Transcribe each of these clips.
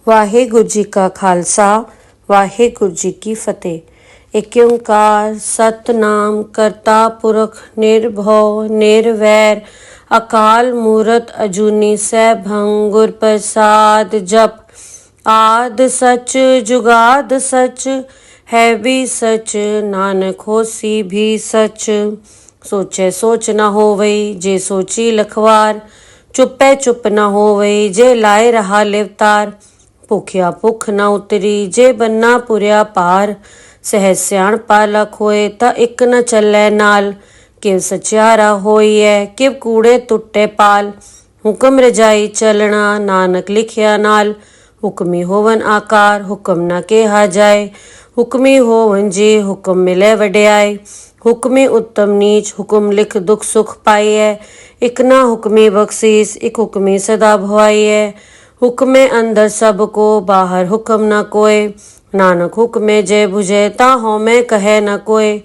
ਵਾਹਿਗੁਰੂ ਜੀ ਕਾ ਖਾਲਸਾ ਵਾਹਿਗੁਰੂ ਜੀ ਕੀ ਫਤਿਹ। ਏਕ ਓੰਕਾਰ ਸਤਨਾਮ ਕਰਤਾ ਪੁਰਖ ਨਿਰਭਉ ਨਿਰਵੈਰ ਅਕਾਲ ਮੂਰਤ ਅਜੂਨੀ ਸੈਭੰ ਗੁਰ ਪ੍ਰਸਾਦ ਜਪ। ਆਦ ਸਚ ਜੁਗਾਦ ਸਚ ਹੈ ਵੀ ਸਚ ਨਾਨਕ ਹੋਸੀ ਵੀ ਸਚ। ਸੋਚੈ ਸੋਚ ਨਾ ਹੋਵਈ ਜੇ ਸੋਚੀ ਲਖਵਾਰ ਚੁੱਪੈ ਚੁੱਪ ਨਾ ਹੋਵਈ ਜੇ ਲਾਏ ਰਹਾ ਲਿਵਤਾਰ। ਭੁਖਿਆ ਭੁੱਖ ਨਾ ਉਤਰੀ ਜੇ ਬੰਨਾ ਪੁਰਿਆ ਪਾਰ। ਸਹਿ ਸਿਆਣਪਾ ਲਖ ਹੋਏ ਤਾਂ ਇੱਕ ਨ ਚੱਲੈ ਨਾਲ। ਕਿਵ ਸਚਿਆਰਾ ਹੋਈਐ ਕਿਵ ਕੂੜੇ ਟੁੱਟੇ ਪਾਲ। ਹੁਕਮ ਰਜਾਈ ਚੱਲਣਾ ਨਾਨਕ ਲਿਖਿਆ ਨਾਲ। ਹੁਕਮੀ ਹੋਵਨ ਆਕਾਰ ਹੁਕਮ ਨਾ ਕਿਹਾ ਜਾਏ। ਹੁਕਮੀ ਹੋਵਨ ਜੀ ਹੁਕਮ ਮਿਲੇ ਵਡਿਆਈ। ਹੁਕਮੀ ਉੱਤਮ ਨੀਚ ਹੁਕਮ ਲਿਖ ਦੁਖ ਸੁਖ ਪਾਈਐ। ਇਕ ਨਾ ਹੁਕਮੀ ਬਖਸ਼ੀਸ ਇਕ ਹੁਕਮੀ ਸਦਾ ਭਵਾਈਐ। ਹੁਕਮੇ ਅੰਦਰ ਸਭ ਕੋ ਬਾਹਰ ਹੁਕਮ ਨਾ ਕੋਏ। ਨਾਨਕ ਹੁਕਮੇ ਜੇ ਬੁਝੇ ਤਾਂ ਹਉਮੈ ਕਹੈ ਨ ਕੋਏ।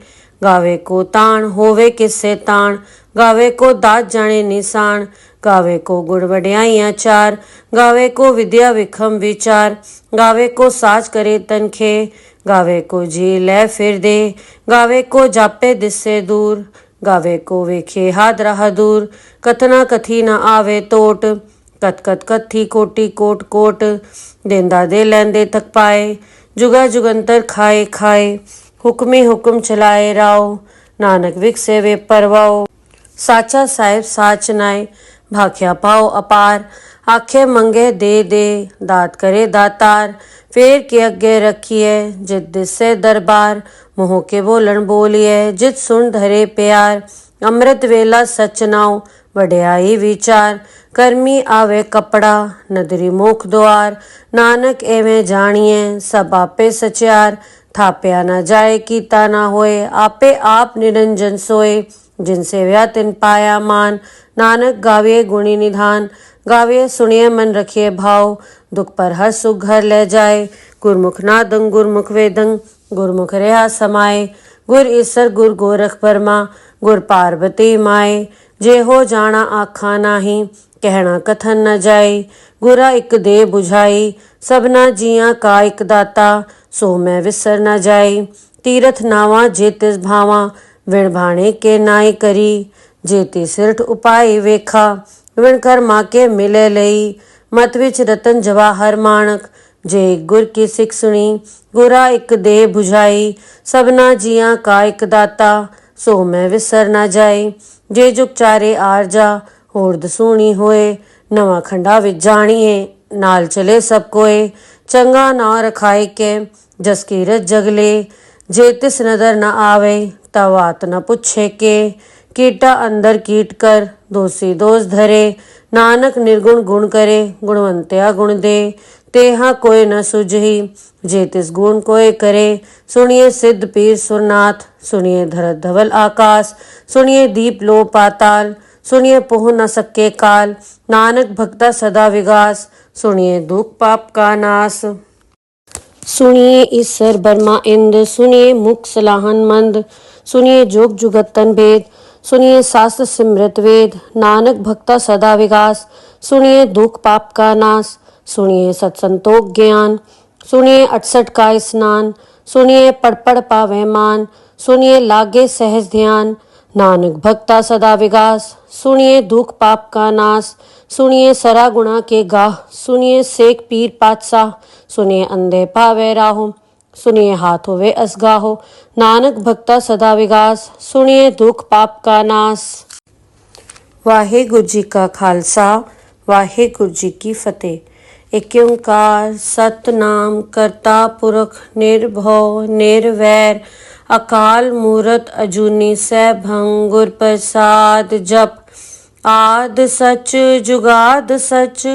ਗਾਵੇ ਕੋ ਤਾਣ ਹੋਵੇ ਕਿਸੇ ਤਾਣ ਗਾਵੇ ਕੋ ਦਾਤ ਜਾਣੇ ਨਿਸ਼ਾਨ। ਗਾਵੇ ਕੋ ਗੁਣ ਵਡਿਆਈਆਂ ਚਾਰ ਗਾਵੇ ਕੋ ਵਿਦਿਆ ਵਿਖਮ ਵਿਚਾਰ। ਗਾਵੇ ਕੋ ਸਾਚ ਕਰੇ ਤਨਖੇ ਗਾਵੇ ਕੋ ਜੀ ਲੈ ਫਿਰ ਦੇ। ਗਾਵੇ ਕੋ ਜਾਪੇ ਦਿਸੇ ਦੂਰ ਗਾਵੇ ਕੋ ਵੇਖੇ ਹਾਦਰਾ ਹਦੂਰ। ਕਥਨਾ ਕਥੀ ਨ ਆਵੇ ਟੋਟ ਕਥ ਕਥ ਕਥੀ ਕੋਟੀ ਕੋਟ ਕੋਟ। ਦੇਂਦਾ ਦੇ ਲੈਂਦੇ ਥਕ ਪਾਏ ਜੁਗਾ ਜੁਗੰਤਰ ਖਾਏ ਖਾਏ। ਹੁਕਮੀ ਹੁਕਮ ਚਲਾਏ ਰਾਓ ਨਾਨਕ ਵਿਖਸੇ ਵੇ ਪਰਵਾਓ। ਸਾਚਾ ਸਾਹਿਬ ਸਾਚ ਨਾਏ ਭਾਖਿਆ ਪਾਓ ਅਪਾਰ। ਆਖੇ ਮੰਗੇ ਦੇ ਦਾਤ ਕਰੇ ਦਾਤਾਰ। ਫੇਰ ਕੇ ਅੱਗੇ ਰੱਖੀਐ ਜਿਤ ਦਿਸੇ ਦਰਬਾਰ। ਮੋਹ ਕੇ ਬੋਲਣ ਬੋਲੀਐ ਜਿਤ ਸੁਣ ਧਰੇ ਪਿਆਰ। ਅੰਮ੍ਰਿਤ ਵੇਲਾ ਸਚ ਨਾਉ ਵਡਿਆਈ ਵਿਚਾਰ। ਕਰਮੀ ਆਵੇ ਕਪੜਾ ਨਦਰੀ ਮੋਖ ਦੁਆਰ। ਨਾਨਕ ਐਵੇਂ ਜਾਣੀਐ ਸਭ ਆਪੇ ਸਚਿਆਰ। ਥਾਪਿਆ ਨਾ ਜਾਏ ਕੀਤਾ ਨਾ ਹੋਏ ਆਪੇ ਆਪ ਨਿਰੰਜਨ ਸੋਏ। ਜਿਨ ਸੇਵਿਆ ਤਿਨ ਪਾਇਆ ਮਾਨ ਨਾਨਕ ਗਾਵੀਏ ਗੁਣੀ ਨਿਧਾਨ। ਗਾਵੀਏ ਸੁਣੀਏ ਮਨ ਰਖੀਏ ਭਾਉ ਦੁਖ ਪਰ ਹਰ ਸੁਖ ਘਰ ਲੈ ਜਾਏ। ਗੁਰਮੁਖ ਨਾਦੰ ਗੁਰਮੁਖ ਵੇਦੰ ਗੁਰਮੁਖ ਰਿਹਾ ਸਮਾਏ। ਗੁਰ ਈਸਰ ਗੁਰ ਗੋਰਖ ਬਰਮਾ ਗੁਰ ਪਾਰਬਤੀ ਮਾਏ। ਜੇ ਹੋ ਜਾਣਾ ਆਖਾਂ ਨਾਹੀ ਕਹਿਣਾ ਕਥਨ ਨ ਜਾਈ। ਗੁਰਾ ਇੱਕ ਦੇ ਬੁਝਾਈ ਸਭਨਾ ਜੀਆਂ ਕਾ ਇੱਕ ਦਾਤਾ ਸੋ ਮੈਂ ਵਿਸਰ ਨ ਜਾਈ। ਤੀਰਥ ਨਾਵਾਂ ਜੇ ਤਿਸ ਭਾਵਾਂ ਵਿਣ ਭਾਣੇ ਕੇ ਨਾਈ ਕਰੀ। ਜੇ ਤੀ ਸਿਰਠ ਉਪਾਈ ਵੇਖਾ ਵਿਣ ਕਰਮਾ ਕੇ ਮਿਲੇ ਲਈ। ਮਤ ਵਿੱਚ ਰਤਨ ਜਵਾਹਰ ਮਾਣਕ ਜੇ ਗੁਰ ਕੀ ਸਿੱਖ ਸੁਣੀ। ਗੁਰਾ ਇੱਕ ਦੇ ਬੁਝਾਈ ਸਭਨਾ ਜੀਆਂ ਕਾ ਇੱਕ ਦਾਤਾ ਸੋ ਮੈਂ ਵਿਸਰ ਨ ਜਾਈ। ਜੇ ਜੁਗ ਚਾਰੇ ਆਰਜਾ ਹੋਰ ਦਸੂਣੀ ਹੋਏ। ਨਵਾਂ ਖੰਡਾ ਵਿੱਚ ਜਾਣੀਏ ਨਾਲ ਚਲੇ ਸਭ ਕੋਏ। ਚੰਗਾ ਨਾ ਰਖਾਈ ਕੇ ਜਸ ਕੀਰਤ ਜਗਲੇ। ਜੇ ਤਿਸ ਨਦਰ ਨ ਆਵੇ ਤਾ ਵਾਤ ਨ ਪੁੱਛੇ ਕੇ। ਕੀਟਾ ਅੰਦਰ ਕੀਟ ਕਰ ਦੋਸੀ ਦੋਸ ਧਰੇ। ਨਾਨਕ ਨਿਰਗੁਣ ਗੁਣ ਕਰੇ ਗੁਣਵੰਤਿਆ ਗੁਣ ਦੇ। ਤੇਹਾ ਕੋਈ ਨ ਸੁਝਈ ਜੇ ਤਿਸ ਗੁਣ ਕੋਏ ਕਰੇ। ਸੁਣੀਏ ਸਿੱਧ ਪੀਰ ਸੁਰਨਾਥ ਸੁਣੀਏ ਧਰਤ ਧਵਲ ਆਕਾਸ। ਸੁਣੀਏ ਦੀਪ ਲੋ ਪਾਤਾਲ ਸੁਣੀਏ ਪਹੁ ਨ ਸਕੇ ਕਾਲ। ਨਾਨਕ ਭਗਤਾ ਸਦਾ ਵਿਗਾਸ ਸੁਣੀਏ ਦੁਖ ਪਾਪ ਕਾ ਨਾਸ। ਸੁਣੀਏ ਈਸਰ ਬਰਮਾ ਇੰਦ ਸੁਣੀਏ ਮੁਖ ਸਲਾਹਨ ਮੰਦ। ਸੁਣੀਏ ਜੁਗ ਜੁਗਤਨ ਭੇਦ ਸੁਣੀਏ शास्त्र सिमरत वेद। नानक भक्ता सदा विगास सुनिए दुख पाप का नाश। सुनिए सत्संतोख ज्ञान सुनिए 68 का स्नान। सुनिए पढ़ पढ़ पावे मान सुनिए लागे सहज ध्यान। नानक भक्ता सदा विगास सुनिए दुख पाप का नाश। सुनिए सरा गुणा के गाह सुनिए सेक पीर पातशाह। सुनिए अंधे पावे राहो सुनिए हाथ होवे असगाहो। नानक भक्ता सदा विगास सुनिए दुख पाप का नाश। ਵਾਹਿਗੁਰੂ ਜੀ ਕਾ ਖਾਲਸਾ ਵਾਹਿਗੁਰੂ ਜੀ ਕੀ ਫਤਿਹ। ਏਕ ਓੰਕਾਰ ਸਤਨਾਮ ਕਰਤਾ ਪੁਰਖ ਨਿਰਭਉ ਨਿਰਵੈਰ ਅਕਾਲ ਮੂਰਤ ਅਜੂਨੀ ਸੈਭੰ ਗੁਰ ਪ੍ਰਸਾਦ ਜਪ। ਆਦ ਸਚ ਜੁਗਾਦ ਸਚ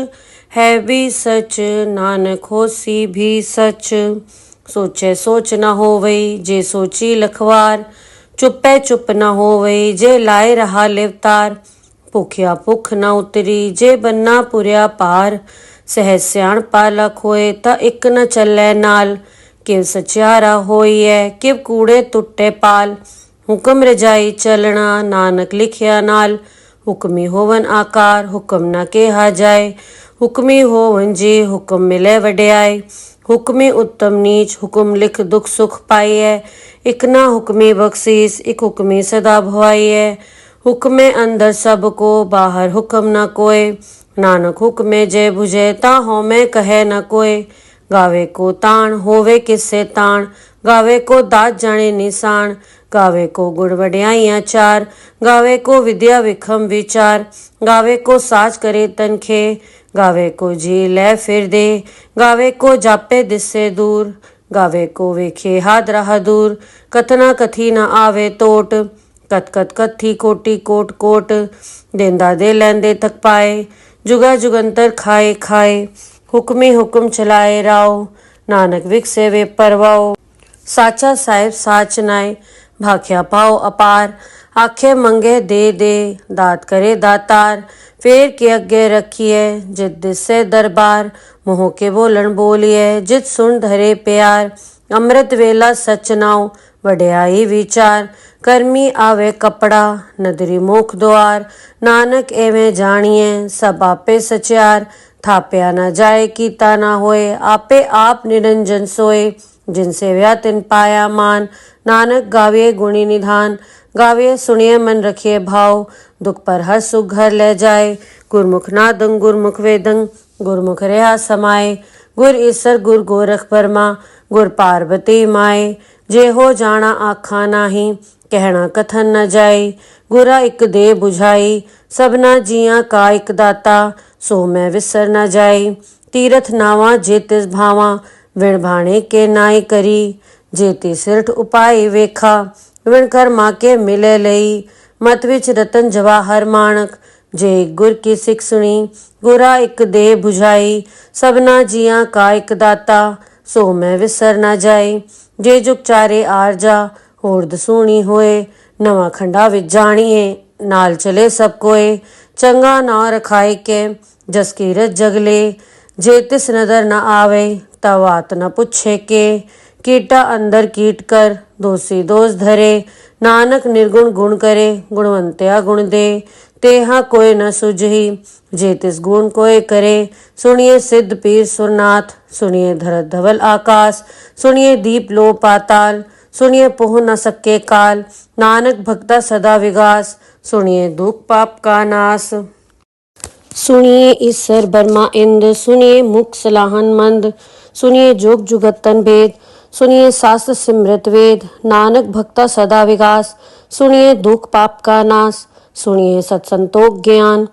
ਹੈ ਵੀ ਸਚ ਨਾਨਕ ਹੋਸੀ ਵੀ ਸਚ। ਸੋਚੈ ਸੋਚ ਨਾ ਹੋਵਈ ਜੇ ਸੋਚੀ ਲਖਵਾਰ ਚੁੱਪੈ ਚੁੱਪ ਨਾ ਹੋਵਈ ਜੇ ਲਾਏ ਰਹਾ ਲਿਵਤਾਰ। ਭੁਖਿਆ ਭੁੱਖ ਨਾ ਉਤਰੀ ਜੇ ਬੰਨਾ ਪੁਰਿਆ ਪਾਰ। ਸਹਿ ਸਿਆਣਪਾ ਲਖ ਹੋਏ ਤਾਂ ਇੱਕ ਨ ਚੱਲੈ ਨਾਲ। ਕਿਵ ਸਚਿਆਰਾ ਹੋਈਐ ਕਿਵ ਕੂੜੇ ਟੁੱਟੇ ਪਾਲ। ਹੁਕਮ ਰਜਾਈ ਚੱਲਣਾ ਨਾਨਕ ਲਿਖਿਆ ਨਾਲ। ਹੁਕਮੀ ਹੋਵਨ ਆਕਾਰ ਹੁਕਮ ਨਾ ਕਿਹਾ ਜਾਏ। हुक्मी हो वंजे हुक्म मिले वड्याई। हुक्मी उत्तम नीच हुक्म लिख दुख सुख पाइए। इक ना हुक्मी बख्शीस इक हुक्मी सदा भवाइए। हुक्मे अंदर सबको बाहर हुक्म न कोय। नानक हुक्मे जय बुझे ता होमे कहे न कोय। गावे को ताण होवे किससे ताण। गावे को दात जाने निशान। गावे को गुण वड्याइयां चार। गावे को विद्या विखम विचार। गावे को साज करे तनखे। गावे को जी ले फिर दे। गावे को जापे दिससे दूर। गावे को वेखे हाथ राह दूर। कथना कथी न आवे टोट। कत कत कथी कोटि कोट कोट। देंदा दे लैंदे थक पाए। जुगा जुगंतर खाए खाए। हुक्मी हुक्म चलाए राव। नानक विकसे वे परवाओ। साचा साहिब साच नाय। भाख्या पाओ अपार। आखे मंगे दे दे। दात करे दातार। फेर के अगे रखिए जित दिसे दरबार। मोह के बोलन बोलिए जित सुन धरे प्यार। अमृत वेला सच नाव वड्याई विचार। कर्मी आवे कपड़ा नदरी मुख द्वार। नानक एवें जानिए सब आपे सचार। थाप्या न जाए कीता ना होए। आपे आप निरंजन सोए। जिनसे व्या तिन पाया मान। नानक गाविए गुणी निधान। गाविए सुनिए मन रखिए भाव। दुख पर हर सुख घर ले जाए। गुरमुख नादंग गुरमुख वेदंग। गुरमुख रहा समाए। गुर ईसर गुर गोरख बर्मा। गुर पार्वती माए। जे हो जाना आखा नाही। कहना कथन न जाए। गुरा इक दे बुझाई। सबना जिया का इक दाता। सो मैं विसर न जाए। तीरथ नावा जे तिस भावा। विण भाणे के नाई करी। जेती सिरठ उपाय वेखा। विण कर्मा के मिले लई। मत विच रतन जवाहर माणक। जे गुर की सिख सुनी। गुरा इक दे बुझाई। सबना जिया का इक दाता। सो मैं विसर न जाए। जे जुग चारे आरजा। होर दसूणी होए। नवा खंडा विच जानिए। नाल चले सब कोए। चंगा नाव रखाए के। जस कीरत जगले। जे तिस नदर न आवे। तब आत न पुछे के। कीटा अंदर कीट कर। दोषी दोष धरे। नानक निर्गुण गुण करे। गुणवंत्या गुण दे। तेहा कोय न सुझही। जे तिस गुण कोय करे। सुनिए सिद्ध पीर सुरनाथ। सुनिए धरत धवल आकाश। सुनिए दीप लो पाताल। सुनिए पोह न सके काल। नानक भक्ता सदा विगास। सुनिए दुख पाप का नाश। सुनिए ईसर बर्मा इंद। सुनिए मुख सलाहन मंद। सुनिए जोग जुगतन भेद। सुनिए शास्त्र सिमृत वेद। नानक भक्ता सदा विगास। सुनिए दुख पाप का नाश। सुनिए सत्संतोख ज्ञान।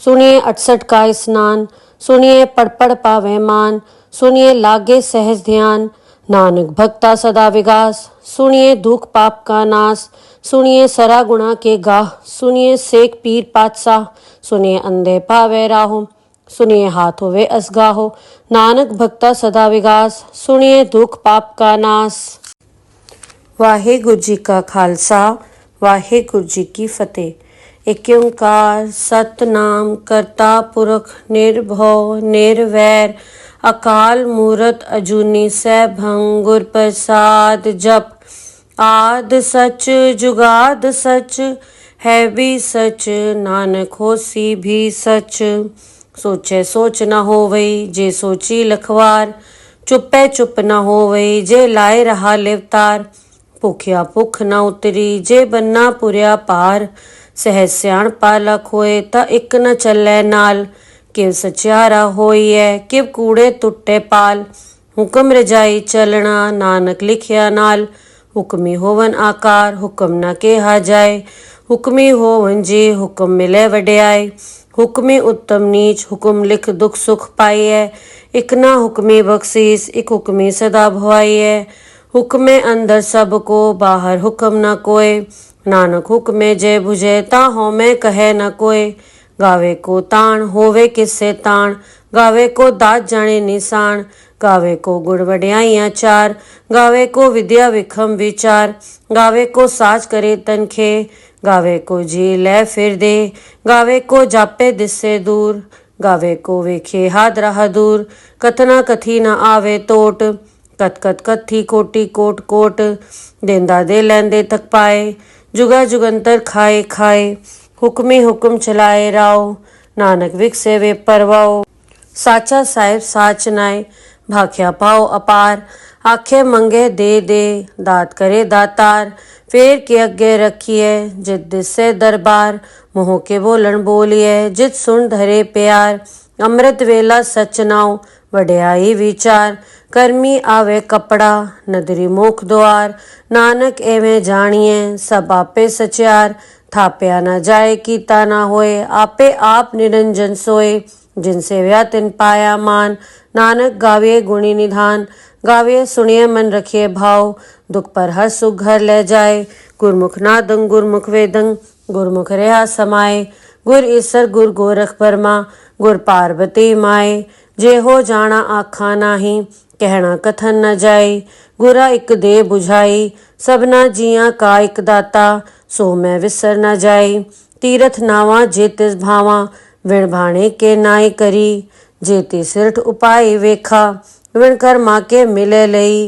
सुनिए 68 का स्नान। सुनिए पढ़ पढ़ पावे मान। सुनिए लागे सहज ध्यान। नानक भक्ता सदा विगास। सुनिए दुख पाप का नाश। सुनिए सरा गुणा के गाह। सुनिए सेक पीर पातशाह। सुनिए अंधे पावे राहो। सुनिए हाथ होवे असगाहो। नानक भक्ता सदा विगास। सुनिए दुख पाप का नाश। वाहेगुरु जी का खालसा वाहेगुरु जी की फतेह। एक ओंकार सतनाम करता पुरख निर्भव निर्वैर अकाल मूरत अजूनी सैभं गुर प्रसाद जप। आद सच जुगाद सच है भी सच नानक होसी भी सच। सोचे सोच न होवई जे सोची लखवार। चुपे चुप न होवई जे लाए रहा लिवतार। भुखिया भुख न उतरी जे बन्ना पुरिया पार। सहज सियाण पाला खोए ता इक न चलै नाल। किव सचियारा होइए किव कूड़े टुटे पाल। हुक्म रजाई चलना नानक लिखिया नाल। हुक्मी होवन आकार हुक्म न केहा जाए। हुक्मी होवन जी हुक्म मिले वड्याई। हुक्मी उत्तम नीच हुक्म लिख दुख सुख पाइए। इक ना हुक्मी बख्शीस इक हुक्मी सदा भवाइए। हुक्मे अंदर सबको बाहर हुक्म न कोय। नानक हुक्मे जय बुझे ता होमे कहे न कोय। गावे को ताण होवे किससे ताण। गावे को दात जाने निशान। गावे को गुण वड्याइयां चार। गावे को विद्या विखम विचार। गावे को साज करे तनखे। गावे को जी ले फिर दे। गावे को जापे दिससे दूर। गावे को वेखे हाथ राह दूर। कथना कथी न आवे टोट। कत कत कथी कोटि कोट कोट। देंदा दे लैंदे थक पाए। जुगा जुगंतर खाए खाए। हुक्मी हुक्म चलाए राव। नानक विकसे वे परवाओ। ਸਾਚਾ ਸਾਹਿਬ ਸਾਚ ਨਾਏ ਭਾਖਿਆ ਪਾਓ ਅਪਾਰ ਆਖੇ ਮੰਗੇ ਦੇ ਦਾਤ ਕਰੇ ਦਾਤਾਰ ਫੇਰ ਕੇ ਅੱਗੇ ਰੱਖੀਏ ਜਿਤ ਦਿਸੇ ਦਰਬਾਰ ਮੋਹ ਕੇ ਬੋਲਣ ਬੋਲੀਏ ਜਿਤ ਸੁਣ ਧਰੇ ਪਿਆਰ ਅੰਮ੍ਰਿਤ ਵੇਲਾ ਸਚ ਨਾਉ ਵਡਿਆਈ ਵਿਚਾਰ ਕਰਮੀ ਆਵੇ ਕਪੜਾ ਨਦਰੀ ਮੁਖ ਦੁਆਰ ਨਾਨਕ ਐਵੇਂ ਜਾਣੀਏ ਸਭ ਆਪੇ ਸਚਿਆਰ ਥਾਪਿਆ ਨਾ ਜਾਏ ਕੀਤਾ ਨਾ ਹੋਏ ਆਪੇ ਆਪ ਨਿਰੰਜਨ ਸੋਏ जिन सेव्या तिन पाया मान नानक गाविए गुणी निधान गाविए सुनिए मन रखिए भाव दुख पर हर सुख घर ले जाए गुरमुख नादंग गुरमुख वेदंग गुरमुख रहा समाए गुर ईसर गुर गोरख बर्मा गुर पार्वती माए जे हो जाना आखा नाही कहना कथन न जाए गुरा एक दे बुझाई सबना जिया का एक दाता सो मैं विसर न जाए तीरथ नावा जे तिस भावा विण भाणे के नाई करी जेती सिरठ उपाय वेखा विण कर माँ के मिले लई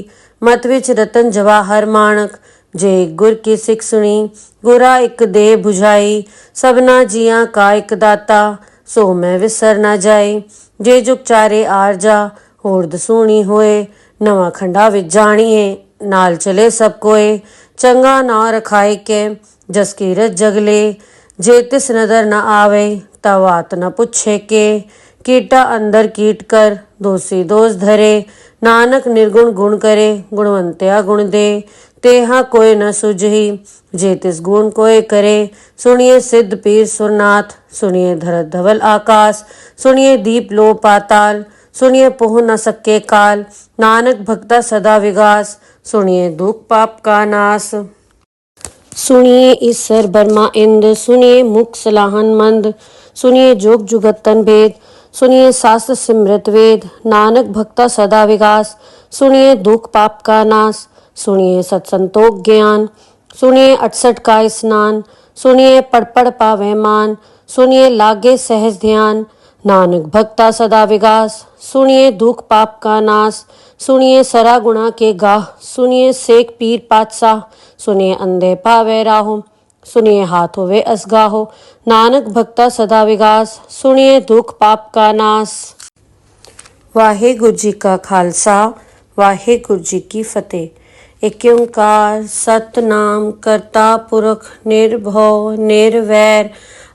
मत विच रतन जवाहर माणक जे गुर की सिख सुनी गुरा एक दे बुझाई सबना जिया का एक दाता सो मैं विसर ना जाए जे जुग चारे आरजा होर दसूणी होए नवा खंडा विच जाणीए नाल चले सब कोए चंगा ना रखाए के जस कीरत जगले जे तिस नदर न आवे तवात न पुछे के कीटा अंदर कीट कर दोषी दोष धरे नानक निर्गुण गुण करे गुणवंत्या गुण दे तेहा कोई न सुझही जे तिस गुण कोई करे सुनिए सिद्ध पीर सुरनाथ सुनिए धरत धवल आकाश सुनिए दीप लो पाताल सुनिए पोह न सके काल नानक भक्ता सदा विगास सुनिए दुख पाप का नाश सुनिए ईश्वर बर्मा इंद्र सुनिए मुख सलाहन मंद सुनिए जोग जुगत तन भेद सुनिए शास्त्र सिमृत वेद नानक भक्ता सदा विकास सुनिए दुख पाप का नाश सुनिए सत्संतोख ज्ञान सुनिए 68 का स्नान सुनिए पढ़ पढ़ पावे मान सुनिए लागे सहज ध्यान नानक भक्ता सदा विकास सुनिए दुख पाप का नाश सुनिए सरा गुणा के गाह सुनिए सेक पीर पातशाह सुनिए अंधे पावे राहो सुनिए हाथ होवे असगाहो नानक भक्ता सदा विगास सुनिए दुख पाप का नाश वाहेगुरु जी का खालसा वाहेगुरु जी की फतेह। एक ओंकार सतनाम करता पुरख निर्भव निर्वैर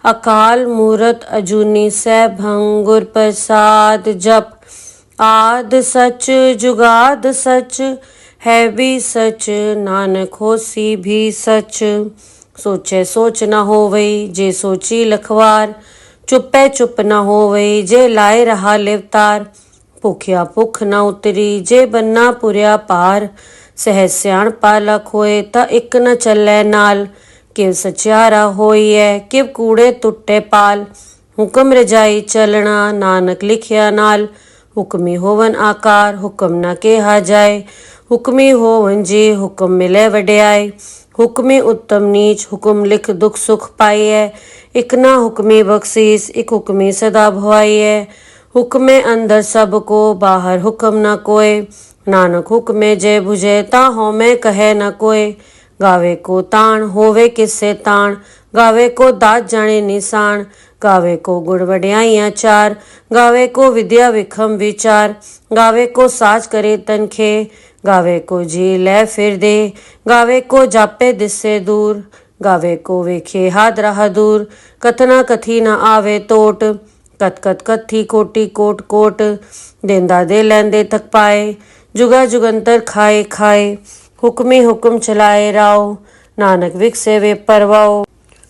अकाल मूरत अजूनी सैभं गुर प्रसाद जप आद सच जुगाद सच है भी सच नानक होसी भी सच सोचे सोच न होवई जे सोची लखवार चुपे चुप न होवई जे लाए रहा लिवतार भुखिया भुख न उतरी जे बन्ना पुरिया पार सहज सियाण पालक होए ता इक न चलै नाल किव सचियारा होइए किव कूड़े टुटे पाल हुक्म रजाई चलना नानक लिखिया नाल हुक्मी होवन आकार हुक्म न केहा जाए हुक्मी होवन जी हुक्म मिले वड्याई हुक्मी उत्तम नीच हुक्म लिख दुख सुख पाइए इक ना हुक्मी बख्शीस इक हुक्मी सदा भवाइए हुक्मे अंदर सब को बाहर हुक्म न कोय नानक हुक्मे जय बुझे ता होमे कहे न कोय गावे को ताण होवे किससे ताण गावे को दात जाने निशान गावे को गुण वड्याइयां चार गावे को विद्या विखम विचार गावे को साज करे तनखे गावे को जी ले फिर दे गावे को जापे दिसे दूर गावे को वेखे हाथ रहा दूर कथना कथी न आवे टोट कत कत कथी कोटि कोट कोट देंदा दे लेंदे तक पाए जुगा जुगंतर खाए खाए हुक्मी हुक्म चलाए राओ नानक विकसे वे परवाओ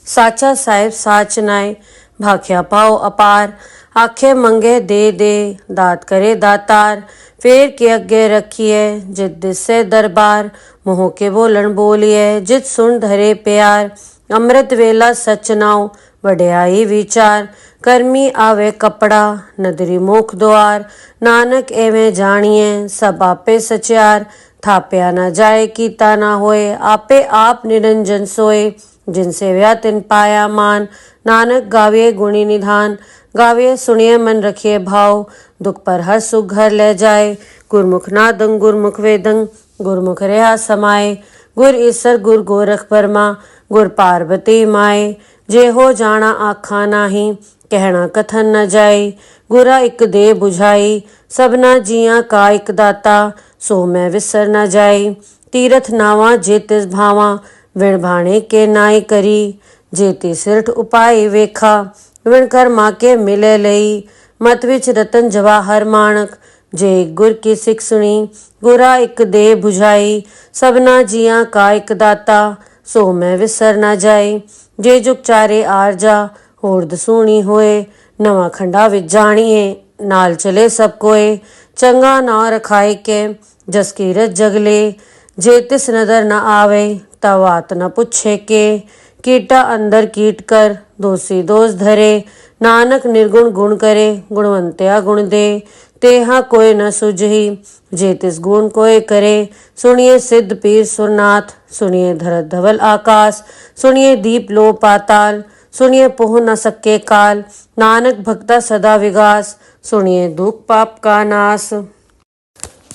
साचा साहिब साच नाए भाख्या पाओ अपार आखे मंगे दे दात करे दातार फेर के अगे रखिए जित दिसे दरबार मोह के बोलन बोलिए जित सुन धरे प्यार अमृत वेला सच नाउ वड्याई विचार करमी आवे कपड़ा नदरी मुख द्वार नानक एवें जानिए सब आपे सचियार थाप्या न जाए कीता न होए आपे आप निरंजन सोए जिन सेव्या तिन पाया मान नानक गाविए गुणी निधान गाविए सुनिए मन रखिए भाव दुख पर हर सुख घर ले जाए गुरमुख नादंग गुरमुख वेदंग गुरमुख रहा समाए गुर ईसर गुर गोरख बर्मा गुर पार्वती माए जे हो जाना आखा नाही ਕਹਿਣਾ ਕਥਨ ਨ ਜਾਈ। ਗੁਰਾ ਇੱਕ ਦੇ 부ਝਾਈ, ਸਭਨਾ ਜੀਆਂ ਕਾ ਇੱਕ ਦਾਤਾ, ਸੋ ਮੈਂ ਵਿਸਰ ਨ ਜਾਈ। ਤੀਰਥ ਨਾਵਾਂ ਜੇ ਤਿਸ ਭਾਵਾਂ, ਵਿਣ ਭਾਣੇ ਕੇ ਨਾਈ ਕਰੀ। ਜੇ ਤੀ ਸਿਰਠ ਉਪਾਈ ਵੇਖਾ, ਵਿਣ ਕਰਮਾ ਕੇ ਮਿਲੇ ਲਈ। ਮਤ ਵਿੱਚ ਰਤਨ ਜਵਾਹਰ ਮਾਣਕ, ਜੇ ਗੁਰ ਕੀ ਸਿੱਖ ਸੁਣੀ। ਗੁਰਾ ਇੱਕ ਦੇ 부ਝਾਈ, ਸਭਨਾ ਜੀਆਂ ਕਾ ਇੱਕ ਦਾਤਾ, ਸੋ ਮੈਂ ਵਿਸਰ ਨ ਜਾਈ। ਜੇ ਜੁਗ ਚਾਰੇ ਆਰਜਾ, ਹੋਰ ਦਸੂਣੀ ਹੋਏ। ਨਵਾਂ ਖੰਡਾ ਵਿੱਚ ਜਾਣੀਏ, ਨਾਲ ਚਲੇ ਸਭ ਕੋਏ। ਚੰਗਾ ਨਾ ਰਖਾਏ ਕੇ, ਜਸ ਕੀਰਤ ਜਗਲੇ। ਜੇ ਤਿਸ ਨਦਰ ਨ ਆਵੇ, ਤਾ ਬਾਤ ਨ ਪੁੱਛੇ ਕੇ। ਕੀਟਾ ਅੰਦਰ ਕੀਟ ਕਰ, ਦੋਸੀ ਦੋਸ ਧਰੇ। ਨਾਨਕ ਨਿਰਗੁਣ ਗੁਣ ਕਰੇ, ਗੁਣਵੰਤਿਆ ਗੁਣ ਦੇ। ਤੇਹਾ ਕੋਈ ਨ ਸੁਝਈ, ਜੇ ਤਿਸ ਗੁਣ ਕੋਏ ਕਰੇ। ਸੁਣੀਏ ਸਿੱਧ ਪੀਰ ਸੁਰਨਾਥ, ਸੁਣੀਏ ਧਰਤ ਧਵਲ ਆਕਾਸ। ਸੁਣੀਏ ਦੀਪ लो पाताल, सुनिए पोह न सके काल। नानक भक्ता सदा विगास, सुनिए दुख पाप का नाश।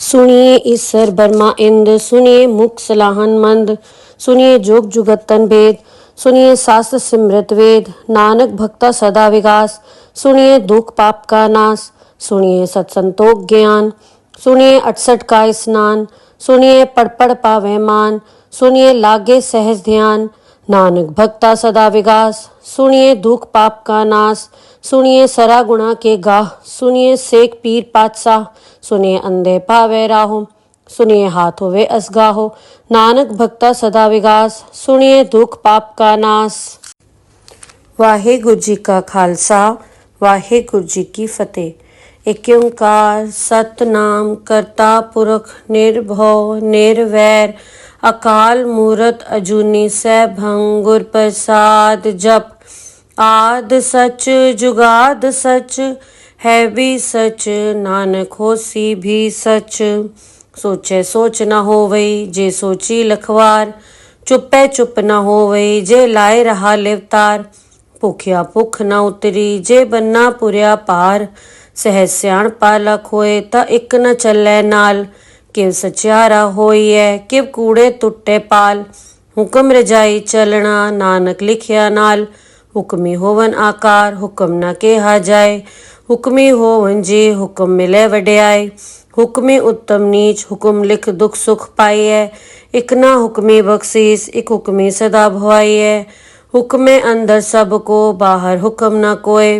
सुनिए ईश्वर ब्रह्मा इंद्र, सुनिए मुख सलाहन मंद। सुनिए जोग जुगतन भेद, सुनिए शास्त्र सिमृत वेद। नानक भक्ता सदा विगास, सुनिए दुख पाप का नाश। सुनिए सत्संतोख ज्ञान, सुनिए 68 का स्नान। सुनिए पढ़ पढ़ पावे मान, सुनिए लागे सहज ध्यान। नानक भक्ता सदा विगास, सुनिए दुख पाप का नाश। सुनिए सरा गुणा के गाह, सुनिए सेक पीर पातशाह। सुनिए अंधे पावे राहो, सुनिए हाथ होवे असगाहो। नानक भक्ता सदा विगास, सुनिए दुख पाप का नाश। वाहेगुरु जी का खालसा, वाहेगुरु जी की फतेह। एक ओंकार सतनाम करता पुरख निर्भव निर्वैर। अकाल मूरत अजूनी सैभं, गुर प्रसाद जप। आद सच जुगाद सच, है भी सच, नानक होसी भी सच। सोचे सोच न होवई, जे सोची लखवार। चुपे चुप न होवई, जे लाए रहा लिवतार। भुखिया भुख न उतरी, जे बन्ना पुरिया पार। सहज सियाण पालक होए, ता इक न चलै नाल। किव सचियारा होइए, किव कूड़े टुट्टे पाल। हुक्म रजाई चलना, नानक लिखिया नाल। हुक्मी होवन आकार, हुक्म न केहा जाए। हुक्मी होवन जी, हुक्म मिले वड्याई। हुक्मी उत्तम नीच, हुक्म लिख दुख सुख पाइए। इक ना हुक्मी बख्शीस, इक हुक्मी सदा भवाइए। हुक्मे अंदर सबको, बाहर हुक्म न कोय।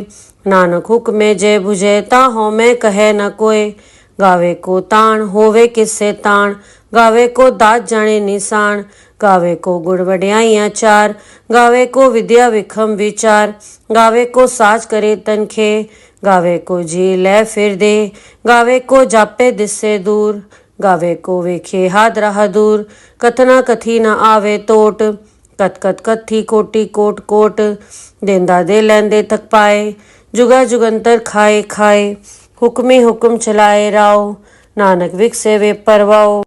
नानक हुक्मे जय बुझे, ता होमे कहे न कोय। गावे को ताण, होवे किससे ताण। गावे को दात जाने निशान, गावे को गुण वड्याइयां चार। गावे को विद्या विखम विचार, गावे को साज करे तनखे। गावे को जी लै फिर दे, गावे को जापे दिससे दूर। गावे को वेखे हाथ राह दूर, कथना कथी न आवे टोट। कत कत कथी कोटि कोट कोट, देंदा दे लैंदे थक पाए। जुगा जुगंतर खाए खाए, हुक्मी हुक्म चलाए राव। नानक विकसे वे परवाओ,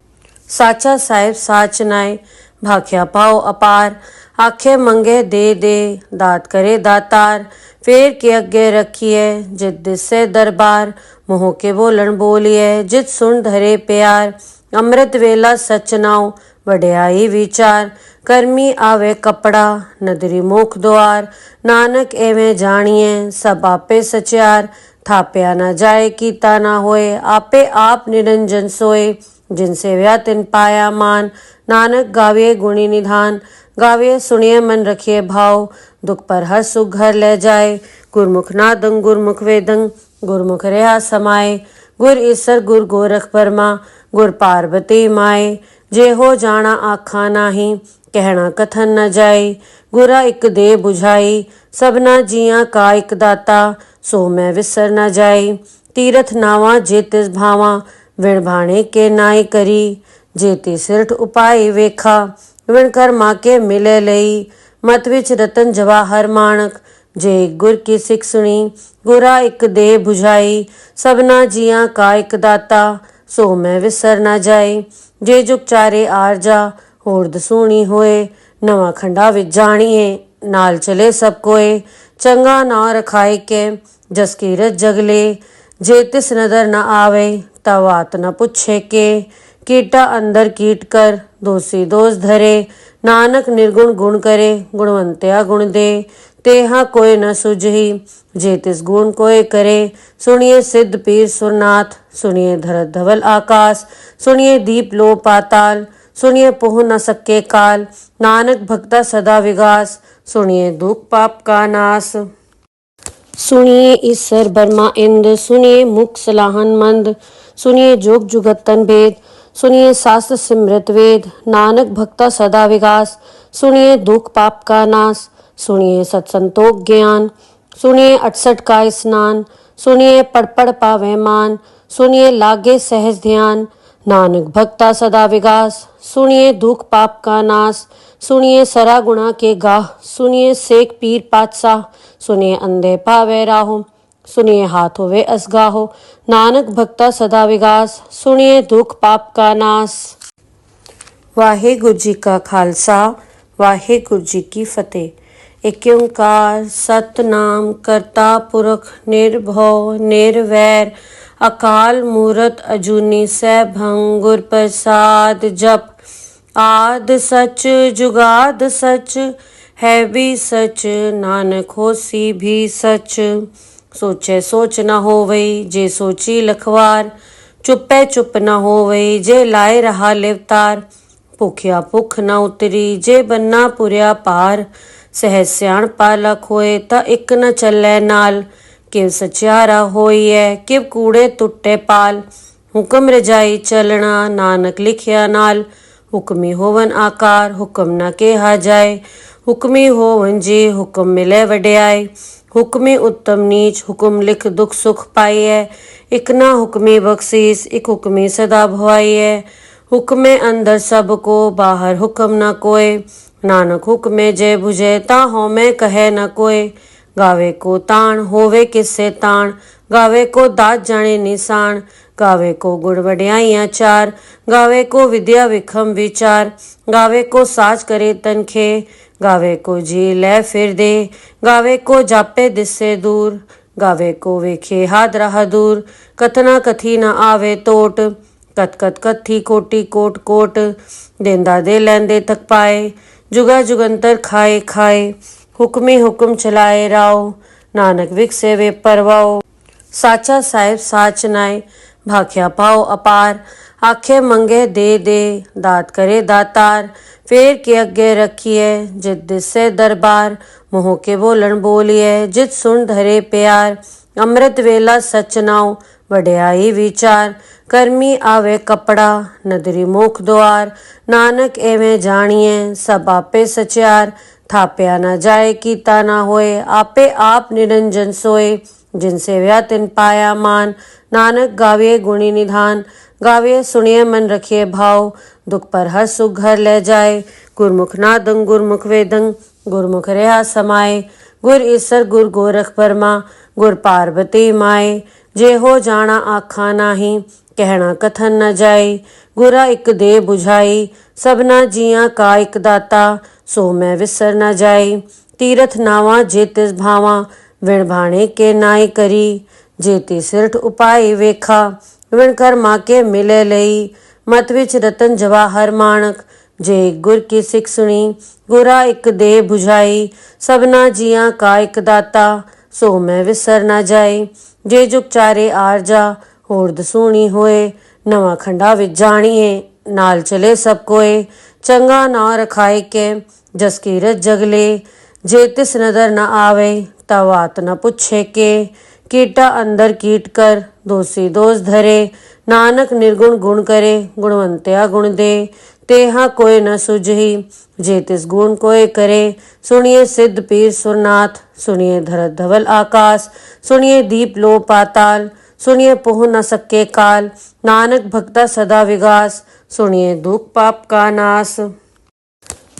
साचा साहिब साच नाय। भाख्या पाओ अपार, आखे मंगे दे दे। दात करे दातार, फेर के अगे रखिए। जित दिसे दरबार, मोह के बोलन बोलिए। जित सुन धरे प्यार, अमृत वेला सच नाव। वड्याई विचार, कर्मी आवे कपड़ा। नदरी मोख द्वार, नानक एवें जानिए। सब आपे सचियार, थाप्या न जाए कीता ना होए। आपे आप निरंजन सोए, जिनसे व्या तिन पाया मान। नानक गाविए गुणी निधान, गाविए सुनिए मन रखिए भाव। दुख पर हर सुख घर ले जाए, गुरमुख नादंग गुरमुख वेदंग। गुरमुख रहा समाए, गुर ईसर गुर गोरख बर्मा। गुर पार्वती माए, जे हो जाना आखा नाही। कहना कथन न जाए, गुरा एक दे 부ਝਾਈ। सबना जियां का एक दाता, सो मैं विसर न जाई। तीरथ नावां जे तिस भावां, विण भाणे के नाई करी। जे ती सिरठ उपाई वेखा, विण कर्मा के मिले लई। मत विच रतन जवाहर माणक, जे गुर की सिख सुनी। गुरा एक दे 부ਝਾਈ, सबना जियां का एक दाता, सो मैं विसर न जाई। जे जुग चारे आरजा, होर दसूणी होए। नवा खंडा विच जाणीए, नाल चले सब कोए। चंगा ना रखाए के, जस कीरत जगले। जे तिस नदर न आवे, ता बात न पुछे के। कीटा अंदर कीट कर, दोषी दोष धरे। नानक निर्गुण गुण करे, गुणवंत्या गुण दे। तेहा कोई न सुझही जे तिस गुण कोय करे। सुनिए सिद्ध पीर सुरनाथ, सुनिए धरत धवल आकाश, सुनिए दीप लो पाताल, सुनिए पोह न सके काल। नानक भक्ता सदा विगास, सुनिए दुख पाप का नाश। सुनिए ईसर बर्मा इंद, सुनिए मुख सलाहन मंद, सुनिए जोग जुगतन भेद, सुनिए शास्त्र सिमृत वेद। नानक भक्ता सदा विगास, सुनिए दुख पाप का नाश। सुनिए सत्संतोख ज्ञान, सुनिए 68 का स्नान, सुनिए पढ़ पढ़ पावे मान, सुनिए लागे सहज ध्यान। नानक भक्ता सदा विगास, सुनिए दुख पाप का नाश। सुनिए सरा गुणा के गाह, सुनिए सेक पीर पातशाह, सुनिए अंधे पावे राहो, सुनिए हाथ होवे असगाहो। नानक भक्ता सदा विगास, सुनिए दुख पाप का नाश। वाहेगुरु जी का खालसा, वाहेगुरु जी की फतेह। एक ओंकार सतनाम करता पुरख निर्भव निर्वैर, अकाल मूरत अजूनी सैभं गुर प्रसाद जप। आद सच जुगाद सच है भी सच, नानक होसी भी सच। सोचे सोच न होवई जे सोची लखवार, चुपे चुप न होवई जे लाए रहा लिवतार। भुखिया भुख न उतरी जे बन्ना पुरिया पार, सहज सियाण पालक होए ता इक न चलै नाल। किव सचियारा होइए किव कूड़े टुटे पाल, हुक्म रजाई चलना नानक लिखिया नाल। हुक्मी होवन आकार हुक्म न केहा जाए, हुक्मी होवन जी हुक्म मिले वड्याई। हुक्मी उत्तम नीच हुक्म लिख दुख सुख पाइए, इक ना हुक्मी बख्शीस इक हुक्मी सदा भवाइए। हुक्मे अंदर सबको बाहर हुक्म न कोय, नानक हुक्मे जय बुझे ता होमे कहे न कोय। गावे को ताण होवे किससे ताण, गावे को दात जाने निशान। गावे को गुण वड्याइयां चार, गावे को विद्या विखम विचार। गावे को साज करे तनखे, गावे को जी ले फिर दे। गावे को जापे दिससे दूर, गावे को वेखे हाथ रहा दूर। कथना कथी न आवे टोट, कत कत कथी कोटि कोट कोट। देंदा दे लैंदे तक पाए, जुगा जुगंतर खाए खाए। हुक्मी हुक्म चलाए राव, नानक विकसे वे परवाओ। साचा साहिब साच नाय, भाख्या पाओ अपार। आखे मंगे दे दात करे दातार। फेर के अगे रखिए जित दिसे दरबार, मोह के बोलन बोलिए जित सुन धरे प्यार। अमृत वेला सच नाव वड्याई विचार, कर्मी आवे कपड़ा नदरी मुख द्वार। नानक एवें जानिए सब आपे सचियार, थाप्या न जाए कीता न होए आपे आप निरंजन सोए। जिनसे व्या तिन पाया मान, नानक गाविए गुणी निधान। गाविए सुनिए मन रखिए भाव, दुख पर हर सुख घर ले जाए। गुरमुख नादं गुरमुख वेदं, गुरमुख रहा समाए। गुर ईसर गुर गोरख बर्मा, गुर पार्वती माए। जे हो जाना आखा नाही, कहना कथन न जाए। गुरा इक दे बुझाई, सबना जिया का इक दाता। सो मैं विसर न जाए, तीरथ नावा जे तिस भावा। विण भाणे के नाई करी, जेती सिरठ उपाय वेखा। विण कर्मा के मिले लई, मत विच रतन जवाहर माणक। जे गुर की सिख सुनी, गुरा इक दे बुझाई। सबना जिया का इक दाता, सो मैं विसर न जाए। जे जुग चारे आरजा, होर दसूणी होए। नवा खंडा विच जानिए, नाल चले सब कोए। चंगा ना रखाए के, जस कीरत जगले। जे तिस नदर न आवे, तवात न पुछे के। कीटा अंदर कीट कर, दोषी दोष धरे। नानक निर्गुण गुण करे, गुणवंत्या गुण दे। तेहा कोई न सुझही जे तिस गुण कोय करे। सुनिए सिद्ध पीर सुरनाथ, सुनिए धरत धवल आकाश। सुनिए दीप लो पाताल, सुनिए पोह न सके काल। नानक भक्ता सदा विगास, सुनिए दुख पाप का नाश।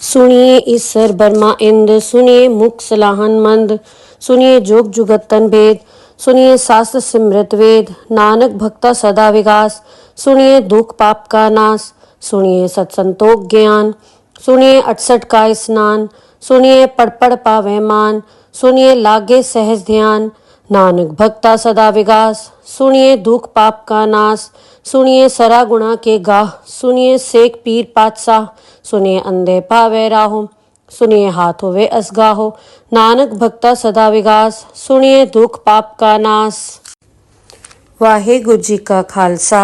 सुनिए ईसर बर्मा इंद, सुनिए मुख सलाहन मंद। सुनिए जोग जुगतन भेद, सुनिए शास्त्र सिमृत वेद। नानक भक्ता सदा विगास, सुनिए दुख पाप का नाश। सुनिए सत्संतोख ज्ञान, सुनिए 68 का स्नान। सुनिए पढ़ पढ़ पावे मान, सुनिए लागे सहज ध्यान। नानक भक्ता सदा विगास, सुनिए दुख पाप का नाश। सुनिए सरा गुणा के गाह, सुनिए सेक पीर पातशाह। सुनिए अंधे पावे राहो, सुनिए हाथ होवे असगाहो, नानक भक्ता सदा विगास, सुनिए दुख पाप का नाश। वाहेगुरु जी का खालसा,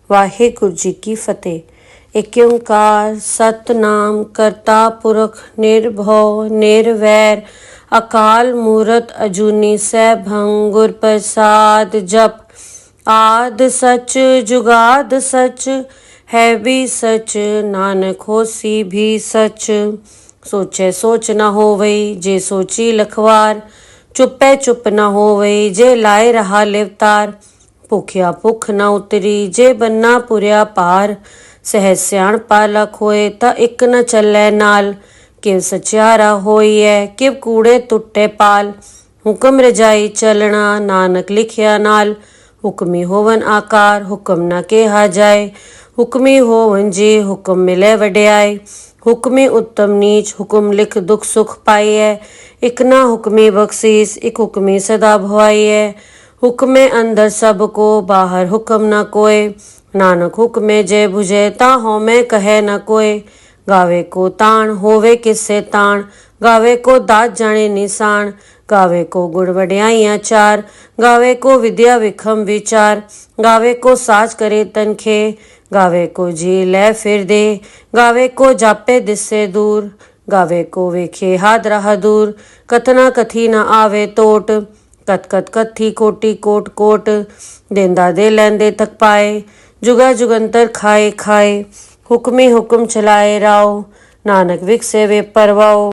वाहेगुरु जी की फतेह। एक ओंकार सतनाम करता पुरख निर्भव निर्वैर, अकाल मूरत अजूनी सैभं गुर प्रसाद जप। आद सच जुगाद सच है भी सच, नानक होसी भी सच। सोचे सोच न होवई जे सोची लखवार, चुपे चुप न होवई जे लाए रहा लिवतार। भुखिया भुख न उतरी जे बन्ना पुरिया पार, सहज सियाणपा लख होए ता इक न चलै नाल। किव सचियारा होइए किव कूड़े टुटे पाल, हुक्म रजाई चलना नानक लिखिया नाल। हुक्मी होवन आकार हुक्म न केहा जाए, हुक्मी होवन जी हुक्म मिले वड्याई। हुक्मी उत्तम नीच हुक्म लिख दुख सुख पाइए, इक ना हुक्मी बख्शीस इक हुक्मी सदा भवाइए। हुक्मे अंदर सबको बाहर हुक्म न कोय, नानक हुक्मे जय बुझे ता होमे कहे न कोय। गावे को ताण होवे किससे ताण, गावे को दात जाने निशान। गावे को गुण वड्याइयां चार, गावे को विद्या विखम विचार। गावे को साज करे तनखे, गावे को जी ले फिर दे। गावे को जापे दिससे दूर, गावे को वेखे हाथ राह दूर। कथना कथी न आवे टोट, कत कत कथी कोटि कोट कोट। देंदा दे लैंदे थक पाए, जुगा जुगंतर खाए खाए। हुक्मी हुक्म चलाए राव, नानक विकसे वे परवाओ।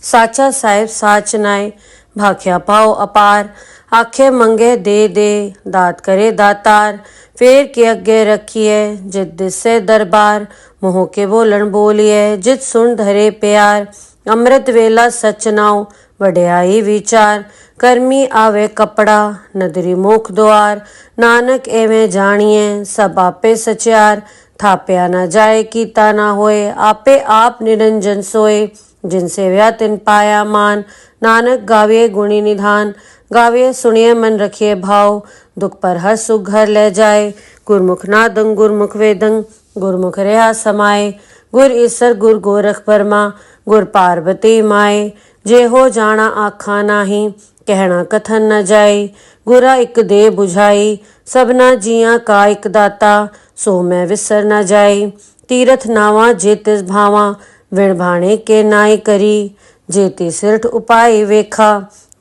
साचा साहिब साच नाय, भाख्या पाओ अपार। आखे मंगे दे दात करे दातार। फेर के अगे रखिए जित दिसे दरबार, मोह के बोलन बोलिए जित सुन धरे प्यार। अमृत वेला सच नाव वड्याई विचार, कर्मी आवे कपड़ा नदरी मुख द्वार। नानक एवें जानिए सब आपे सचियार, थाप्या न जाए कीता ना होए आपे आप निरंजन सोए। जिनसे व्या तिन पाया मान, नानक गाविए गुणी निधान। गाविए सुनिए मन रखिए भाव, दुख पर हर सुख घर ले जाए। गुरमुख नादं गुरमुख वेदं, गुरमुख रहा समाए। गुर ईसर गुर गोरख परमा, गुर पार्वती माए। जे हो जाना आखा नाही, कहना कथन न जाए। गुरा इक दे बुझाई, सबना जिया का इक दाता। सो मैं विसर न जाए, तीरथ नावा जे तिस भावा। विण भाणे के नाई करी, जेती सिरठ उपाय वेखा।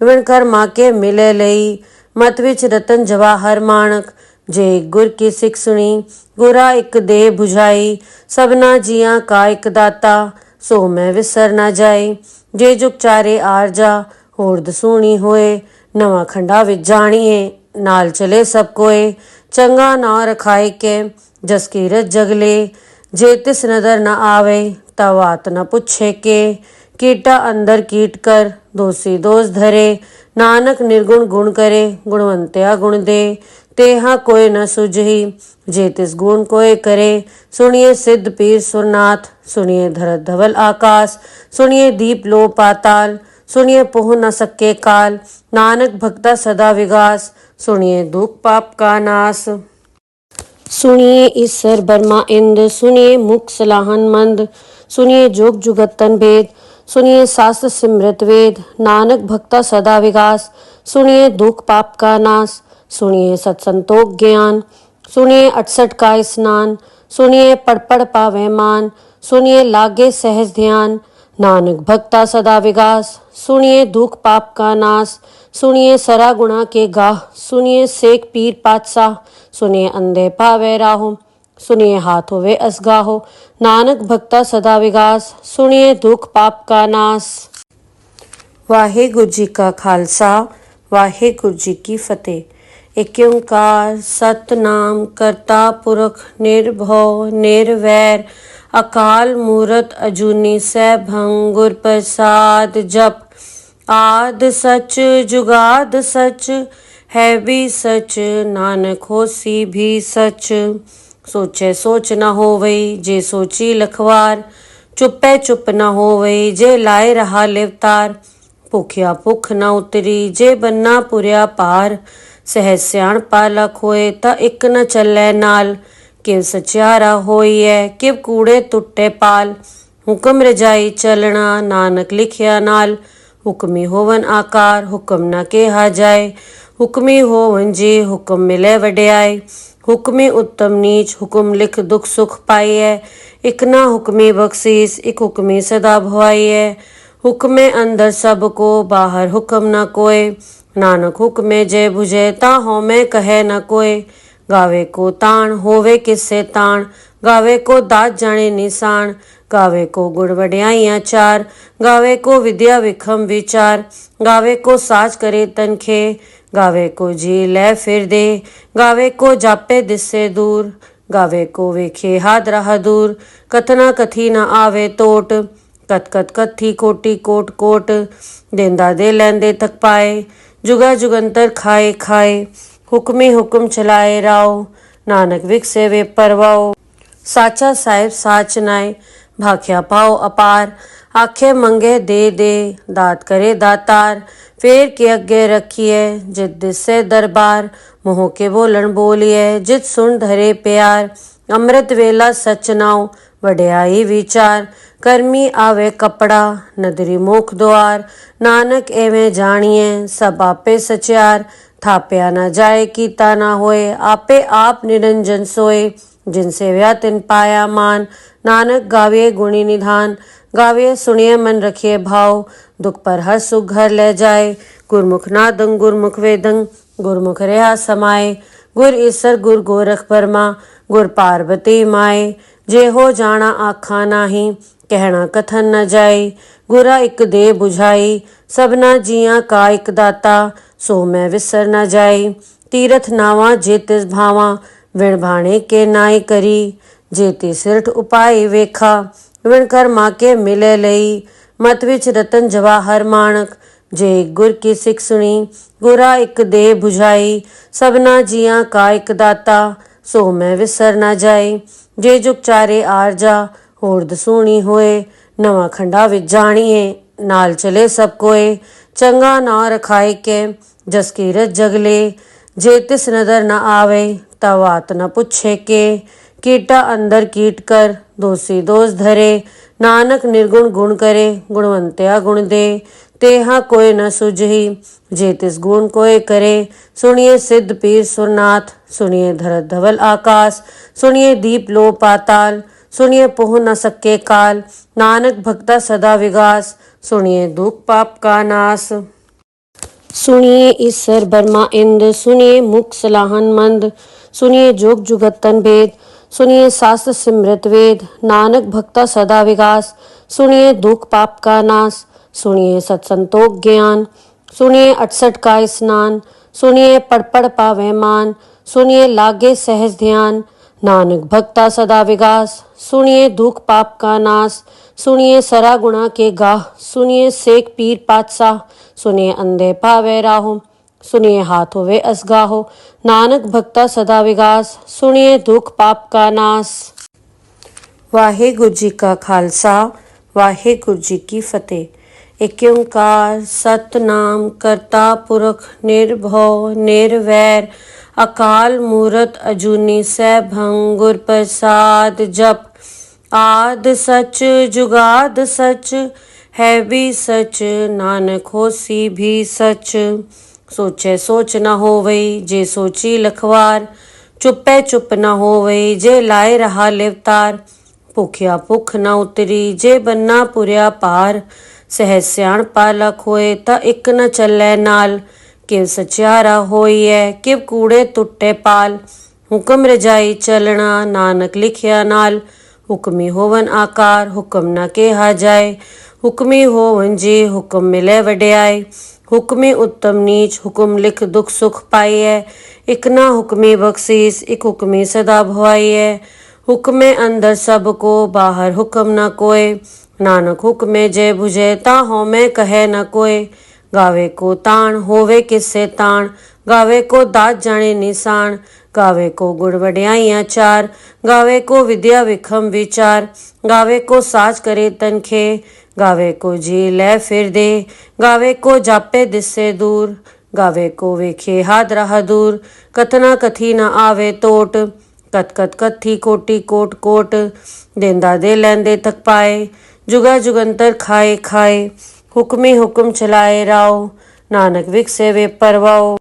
विण कर्मा के मिले लई, मत विच रतन जवाहर माणक। जे गुर की सिख सुनी, गुरा इक दे बुझाई। सबना जिया का इक दाता, सो मैं विसर न जाए। जे जुग चारे आरजा, होर दसूणी होए। नवा खंडा विच जानिए, नाल चले सब कोए। चंगा ना रखाए के, जस कीरत जगले। जे तिस नदर न आवे, तब बात न पूछे के। कीटा अंदर कीट कर, दोषी दोष धरे। नानक निर्गुण गुण करे, गुणवंत्या गुण दे। तेहा कोई न सुझही, जे तिस गुण कोय करे। सुनिए सिद्ध पीर सुरनाथ, सुनिए धरत धवल आकाश। सुनिए दीप लो पाताल, सुनिए पोह न सके काल। नानक भक्ता सदा विगास, सुनिए दुख पाप का नाश। सुनिए ईसर बर्मा इंद, सुनिए मुख सलाहन मंद। सुनिए जोग जुगतन भेद, सुनिए शास्त्र सिमृत वेद। नानक भक्ता सदा विगास, सुनिए दुख पाप का नाश। सुनिए सत्संतोख ज्ञान, सुनिए 68 का स्नान। सुनिए पढ़ पढ़ पावे मान, सुनिए लागे सहज ध्यान। नानक भक्ता सदा विगास, सुनिए दुख पाप का नाश। सुनिए सरा गुणा के गाह, सुनिए शेख पीर पातशाह। सुनिए अंधे पावे राहो, सुनिए हाथ होवे असगाहो। नानक भक्ता सदा विगास, सुनिए दुख पाप का नाश। वाहेगुरु जी का खालसा, वाहेगुरु जी की फतेह। एक ओंकार सतनाम करता पुरख निर्भव निर्वैर, अकाल मूरत अजूनी सैभं गुर प्रसाद जप। आद सच जुगाद सच है भी सच, नानक होसी भी सच। सोचे सोच न होवई जे सोची लखवार, चुपे चुप न होवई जे लाए रहा लिवतार। भुखिया भुख न उतरी जे बन्ना पुरिया पार, सहज सियाणपा लख होए ता इक न चलै नाल। किव सचियारा होइए किव कूड़े टुटे पाल, ਹੁਕਮ ਰਜਾਈ ਚਲਣਾ ਨਾਨਕ ਲਿਖਿਆ ਨਾਲ। ਹੁਕਮੀ ਹੋਵਨ ਆਕਾਰ ਹੁਕਮ ਨਾ ਕਿਹਾ ਜਾਏ। ਹੁਕਮੀ ਹੋਵਨ ਜੀ ਹੁਕਮ ਮਿਲੇ ਵਡਿਆਈ। ਹੁਕਮੀ ਉੱਤਮ ਨੀਚ ਹੁਕਮ ਲਿਖ ਦੁਖ ਸੁਖ ਪਾਈਐ। ਇਕ ਨਾ ਹੁਕਮੀ ਬਖਸ਼ੀਸ ਇਕ ਹੁਕਮੀ ਸਦਾ ਭਵਾਈਐ। ਹੁਕਮੇ ਅੰਦਰ ਸਭ ਕੋ ਬਾਹਰ ਹੁਕਮ ਨਾ ਕੋਏ। ਨਾਨਕ ਹੁਕਮੇ ਜੇ ਬੁਝੇ ਤਾਂ ਹਉਮੈ ਕਹੈ ਨਾ ਕੋਏ। ਗਾਵੇ ਕੋ ਤਾਣ ਹੋਵੇ ਕਿਸੇ ਤਾਣ। ਗਾਵੇ ਕੋ ਦਾਤ ਜਾਣੇ ਨਿਸ਼ਾਨ। ਗਾਵੇ ਕੋ ਗੁਣ ਵਡਿਆਈਆਂ ਚਾਰ। ਗਾਵੇ ਕੋ ਵਿਦਿਆ ਵਿਖਮ ਵਿਚਾਰ। ਗਾਵੇ ਕੋ ਸਾਜ ਕਰੇ ਤਨਖੇ। ਗਾਵੇ ਕੋ ਜੀ ਲੈ ਫਿਰਦੇ। ਗਾਵੇ ਕੋ ਜਾਪੇ ਦਿਸੇ ਦੂਰ। ਗਾਵੇ ਕੋ ਵੇਖੇ ਹਾਦ ਰਾਹ ਦੂਰ। ਕਥਨਾ ਕਥੀ ਨਾ ਆਵੇ ਟੋਟ। ਕਤ ਕਤ ਕਥੀ ਕੋਟੀ ਕੋਟ ਕੋਟ। ਦੇਂਦਾ ਦੇ ਲੈਂਦੇ ਥਕ ਪਾਏ। ਜੁਗਾ ਜੁਗੰਤਰ ਖਾਏ ਖਾਏ। ਹੁਕਮੀ ਹੁਕਮ ਚਲਾਏ ਰਾਓ। ਨਾਨਕ ਵਿਖਸੇ ਵੇ ਪਰਵਾਓ। ਸਾਚਾ ਸਾਹਿਬ ਸਾਚ ਨਾਏ। ਭਾਖਿਆ ਪਾਓ ਅਪਾਰ। ਆਖੇ ਮੰਗੇ ਦੇ ਦੇ। ਦਾਤ ਕਰੇ ਦਾਤਾਰ। ਫੇਰ ਕੇ ਅੱਗੇ ਰੱਖੀਏ ਜਿਤ ਦਿਸੇ ਦਰਬਾਰ। ਮੋਹ ਕੇ ਬੋਲਣ ਬੋਲੀਏ ਜਿਤ ਸੁਣ ਧਰੇ ਪਿਆਰ। ਅੰਮ੍ਰਿਤ ਵੇਲਾ ਸਚ ਨਾਉ ਵਡਿਆਈ ਵਿਚਾਰ। ਕਰਮੀ ਆਵੇ ਕਪੜਾ ਨਦਰੀ ਮੁਖ ਦੁਆਰ। ਨਾਨਕ ਐਵੇਂ ਜਾਣੀਏ ਸਭ ਆਪੇ ਸਚਿਆਰ। ਥਾਪਿਆ ਨਾ ਜਾਏ ਕੀਤਾ ਨਾ ਹੋਏ। ਆਪੇ ਆਪ ਨਿਰੰਜਨ ਸੋਏ। ਜਿਨ ਸੇਵਿਆ ਤਿਨ ਪਾਇਆ ਮਾਨ। ਨਾਨਕ ਗਾਵੀਏ ਗੁਣੀ ਨਿਧਾਨ। ਗਾਵੀਏ ਸੁਣੀਏ ਮਨ ਰਖੀਏ ਭਾਉ। ਦੁਖ ਪਰ ਹਰ ਸੁਖ ਘਰ ਲੈ ਜਾਏ। ਗੁਰਮੁਖ ਨਾਦੰ ਗੁਰਮੁਖ ਵੇਦੰ। ਗੁਰਮੁਖ ਰਿਹਾ ਸਮਾਏ। ਗੁਰ ਈਸਰ ਗੁਰ ਗੋਰਖ ਬਰਮਾ। ਗੁਰ ਪਾਰਬਤੀ ਮਾਏ। ਜੇ ਹੋ ਜਾਣਾ ਆਖਾਂ ਨਾਹੀ। ਕਹਿਣਾ ਕਥਨ ਨ ਜਾਈ। ਗੁਰਾ ਇਕ ਦੇ ਬੁਝਾਈ। ਸਭਨਾ ਜੀਆਂ ਕਾ ਇਕ ਦਾਤਾ। ਸੋ ਮੈਂ ਵਿਸਰ ਨ ਜਾਈ। ਤੀਰਥ ਨਾਵਾਂ ਜੇ ਤਿਸ ਭਾਵਾਂ। ਵਿਣ ਭਾਣੇ ਕੇ ਨਾਈ ਕਰੀ। ਜੇ ਤੀ ਸਿਰਠ ਉਪਾਈ ਵੇਖਾ। ਵਿਣ ਕਰਮਾ ਕੇ ਮਿਲੇ ਲਈ। ਮਤ ਵਿੱਚ ਰਤਨ ਜਵਾਹਰ ਮਾਣਕ। ਜੇ ਗੁਰ ਕੀ ਸਿੱਖ ਸੁਣੀ। ਗੁਰਾ ਇਕ ਦੇ ਬੁਝਾਈ। ਸਭਨਾ ਜੀਆਂ ਕਾ ਇਕ ਦਾਤਾ। ਸੋ ਮੈਂ ਵਿਸਰ ਨ ਜਾਈ। ਜੇ ਜੁਗ ਚਾਰੇ ਆਰਜਾ। ਹੋਰ ਦਸੂਣੀ ਹੋਏ। ਨਵਾਂ ਖੰਡਾ ਵਿੱਚ ਜਾਣੀਏ ਨਾਲ ਚਲੇ ਸਭ ਕੋਏ। ਚੰਗਾ ਨਾ ਰਖਾਏ ਕੇ ਜਸ ਕੀਰਤ ਜਗਲੇ। ਜੇ ਤਿਸ ਨਦਰ ਨ ਆਵੇ ਤਾ ਬਾਤ ਨ ਪੁੱਛੇ ਕੇ। ਕੀਟਾ ਅੰਦਰ ਕੀਟ ਕਰ ਦੋਸੀ ਦੋਸ ਧਰੇ। ਨਾਨਕ ਨਿਰਗੁਣ ਗੁਣ ਕਰੇ ਗੁਣਵੰਤਿਆ ਗੁਣ ਦੇ। ਤੇਹਾ ਕੋਇ ਨ ਸੁਝਈ ਜੇ ਤਿਸ ਗੁਣ ਕੋਇ ਕਰੇ। ਸੁਣੀਏ ਸਿੱਧ ਪੀਰ ਸੁਰਨਾਥ। ਸੁਣੀਏ ਧਰਤ ਧਵਲ ਆਕਾਸ। ਸੁਣੀਏ ਦੀਪ ਲੋ ਪਾਤਾਲ। ਸੁਣੀਏ ਪਹੁ ਨ ਸਕੇ ਕਾਲ। ਨਾਨਕ ਭਗਤਾ ਸਦਾ ਵਿਗਾਸ। ਸੁਣੀਏ ਦੁਖ ਪਾਪ ਕਾ ਨਾਸ। सुनिए ईश्वर बर्मा इंद। सुनिए मुख सलाहन मंद। सुनिए जोग जुगतन भेद। सुनिए शास्त्र सिमृत वेद। नानक भक्ता सदा विगास। सुनिए दुख पाप का नाश। सुनिए सत्संतोख ज्ञान। सुनिए 68 का स्नान। सुनिए पढ़ पढ़ पावे मान। सुनिए लागे सहज ध्यान। नानक भक्ता सदा विगास। सुनिए दुख पाप का नाश। सुनिए सरा गुणा के गाह। सुनिए सेक पीर पातशाह। सुनिए अंधे पावे राहो। सुनिए हाथ होवे असगाहो। नानक भक्ता सदा विगास। सुनिए दुख पाप का नाश। वाहेगुरु जी का खालसा वाहेगुरु जी की फतेह। एक ओंकार सतनाम करता पुरख निर्भव निर्वैर। अकाल मूरत अजूनी सैभं गुर प्रसाद जप। आद सच जुगाद सच है भी सच। नानक होसी भी सच। सोचे सोच न होवई जे सोची लखवार। चुपे चुप न होवई जे लाए रहा लिवतार। भुखिया भुख न उतरी जे बन्ना पुरिया पार। सहज सियाणपा लख होए ता इक न चलै नाल। किव सचियारा होइए किव कूड़े टुटे पाल। हुक्म रजाई चलना नानक लिखिया नाल। हुक्मी होवन आकार हुक्म न केहा जाए। हुक्मी होवन जी हुक्म मिले वड्याई। हुक्मी उत्तम नीच हुक्म लिख दुख सुख पाईए। इक ना हुक्मी बख्शीस इक हुक्मी सदा भवाईए। हुक्मे अंदर सब को बाहर हुक्म न कोय। नानक हुक्मे जे बुझे ता हउमੈ कहे न कोय। गावे को ताण होवे किसे ताण। गावे को दात जाने निशान। गावे को गुण वड्याइयां चार। गावे को विद्या विखम विचार। गावे को साज करे तनखे। गावे को जी लै फिर दे। गावे को जापे दिसे दूर। गावे को वेखे हाद राह दूर। कथना कथी न आवे टोट। कत कत कथी कोटी कोट कोट। देंदा दे लैंदे थक पाए। जुगा जुगंतर खाए खाए, हुक्मी हुक्म चलाए राओ, नानक विकसे वे परवाओ।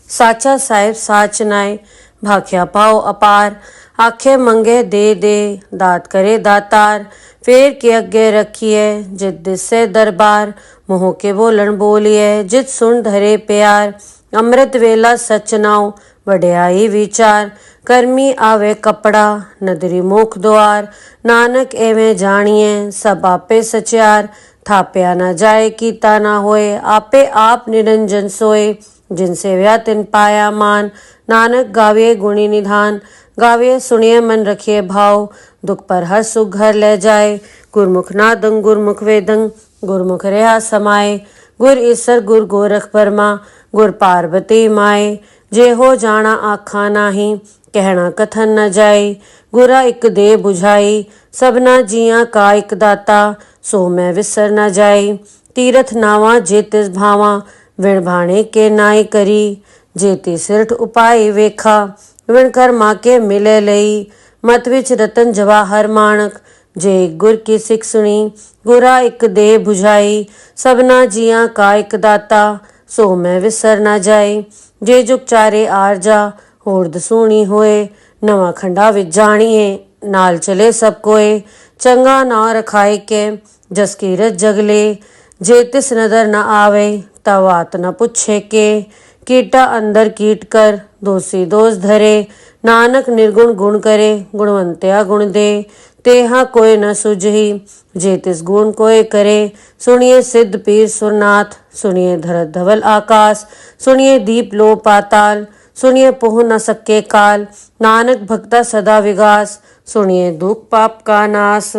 साचा साहिब साच नाय, भाख्या पाओ अपार, आखे मंगे दे, दात करे दातार। फेर के अगे रखिए, जित दिसे दरबार, मोह के बोलन बोलिए, जित सुन धरे प्यार। अमृत वेला सच नाव, वड्याई विचार, कर्मी आवे कपड़ा, नदरी मुख द्वार। नानक एवें जानिए, सब आपे सचार, थाप्या न जाए कीता न होए, आपे आप निरंजन सोए। जिनसे व्या तिन पाया मान, नानक गाविए गुणी निधान। गाविए सुनिए मन रखिए भाव, दुख पर हर सुख घर ले जाए। गुरमुख नादं गुरमुख वेदं, गुरमुख रहा समाए। गुर ईसर गुर गोरख बर्मा, गुर पार्वती माए। जे हो जाना आखा नाही, कहना कथन न जाए। गुरा इक दे बुझाई, सबना जिया का इक दाता, सो मैं विसर न जाए। तीरथ नावा जे तिस भावा, विण भाणे के नाई करी। जेती सिरठ उपाय वेखा, विण कर्मा के मिले लई। मत विच रतन जवाहर माणक, जे गुर की सिख सुनी। गुरा इक दे बुझाई, सबना जिया का इक दाता, सो मैं विसर न जाए। जे जुग चारे आरजा, होर दसूणी होए। नवा खंडा विच जानिए, नाल चले सब कोए। चंगा ना रखाए के, जस कीरत जगले। जे तिस नदर न आवे, तवात न पुछे के। कीटा अंदर कीट कर, दोषी दोष धरे। नानक निर्गुण गुण करे, गुणवंत्या गुण दे। तेहा कोय न सुझही, जे तिस गुण कोय करे। सुनिए सिद्ध पीर सुरनाथ, सुनिए धरत धवल आकाश। सुनिए दीप लो पाताल, सुनिए पोह न सके काल। नानक भक्ता सदा विगास, सुनिए दुख पाप का नाश।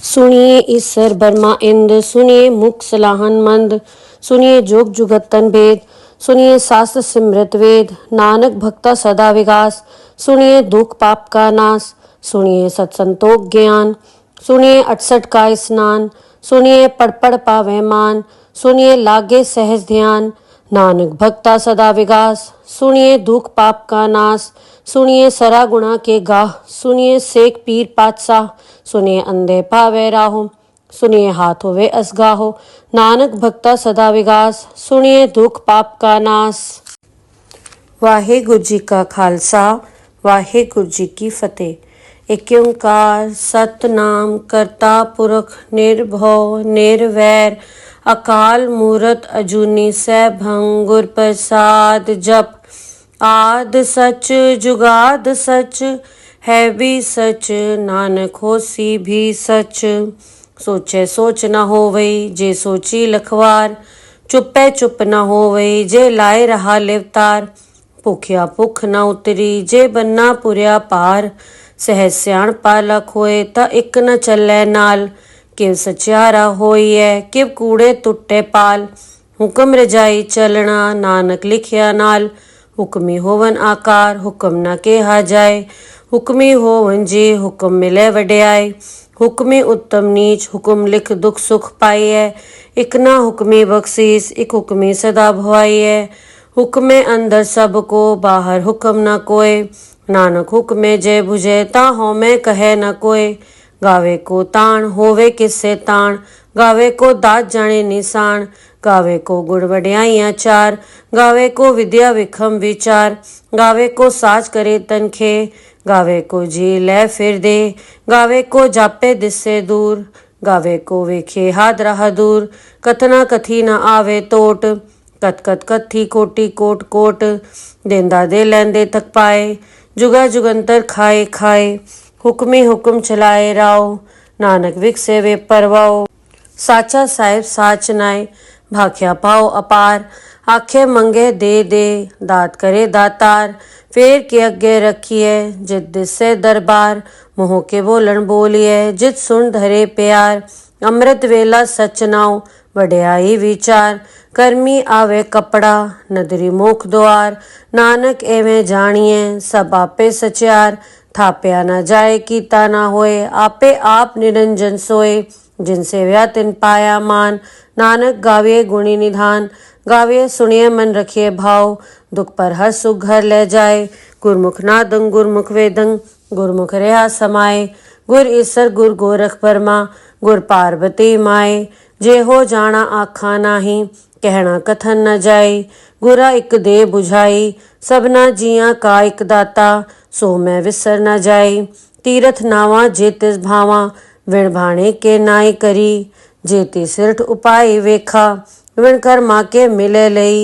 सुनिए ईसर बर्मा इंद, सुनिए मुख सलाहन मंद। सुनिए जोग जुगतन भेद, सुनिए शास्त्र सिमृत वेद। नानक भक्ता सदा विगास, सुनिए दुख पाप का नाश। सुनिए सत्संतोख ज्ञान, सुनिए 68 का स्नान। सुनिए पढ़ पढ़ पावे मान, सुनिए लागे सहज ध्यान। नानक भक्ता सदा विगास, सुनिए दुख पाप का नाश। सुनिए सरा गुणा के गाह, सुनिए सेक पीर पातशाह। सुनिए अंधे पावे राहो, सुनिए हाथ होवे असगाहो। नानक भक्ता सदा विगास, सुनिए दुख पाप का नाश। वाहेगुरु जी का खालसा, वाहेगुरु जी की फतेह। एक ओंकार सतनाम करता पुरख निर्भव निर्वैर, अकाल मूरत अजूनी सैभं गुर प्रसाद जप। आद सच जुगाद सच, है भी सच, नानक होसी भी सच। सोचे सोच न होवई, जे सोची लखवार। चुपे चुप न होवई, जे लाए रहा लिवतार। भुखिया भुख न उतरी, जे बन्ना पुरिया पार। सहज सियाण पालक होए, ता इक न चलै नाल। किव सचियारा होइए, किव कूड़े टुटे पाल। हुक्म रजाई चलना, नानक लिखिया नाल। हुक्मी होवन आकार, हुक्म न केहा जाए। हुक्मी होवन जी, हुक्म मिले वड्याई। हुक्मी उत्तम नीच, हुक्म लिख दुख सुख पाइए। इक ना हुक्मी बख्शीस, इक हुक्मी सदा भवाइए। हुक्मे अंदर सबको, बाहर हुक्म न कोय। नानक हुक्मे जय बुझे, ता होमे कहे न कोय। गावे को ताण, होवे किससे ताण। गावे को दात जाने निशान, गावे को गुण वड्याइयां चार। गावे को विद्या विखम विचार, गावे को साज करे तनखे। गावे को जी ले फिर दे, गावे को जापे दिससे दूर। गावे को वेखे हाथ राह दूर, कथना कथी न आवे टोट। कत कत कथी कोटि कोट कोट, देंदा दे लैंदे थक पाए। जुगा जुगंतर खाए खाए, हुक्मी हुक्म चलाए राओ। नानक विकसे वे परवाओ। साचा साहिब साच नाय, भाख्या पाओ अपार। आखे मंगे दे, दात करे दातार। फेर के अगे रखिए, जित दिसे दरबार। मोह के बोलन बोलिए, जित सुन धरे प्यार। अमृत वेला सच नाव, वड्याई विचार। कर्मी आवे कपड़ा, नदरी मुख द्वार। नानक एवें जानिए, सब आपे सचार। थाप्या न जाए कीता न होए, आपे आप निरंजन सोए। जिनसे व्या तिन पाया मान, नानक गाविए गुणी निधान। गाविए सुनिए मन रखिए भाव, दुख पर हर सुख घर ले जाए। गुरमुख नादं गुरमुख वेदं, गुरमुख रहा समाए। गुर ईसर गुर गोरख बर्मा, गुर पार्वती माए जे हो जाना आखा नाही कहना कथन न जाए। गुरा इक दे बुझाई सबना जिया का इक दाता सो मैं विसर न जाए। तीरथ नावा जे तिस भावा विण भाणे के नाई करी जे ती सिरठ उपाय वेखा विण कर्मा के मिले लई।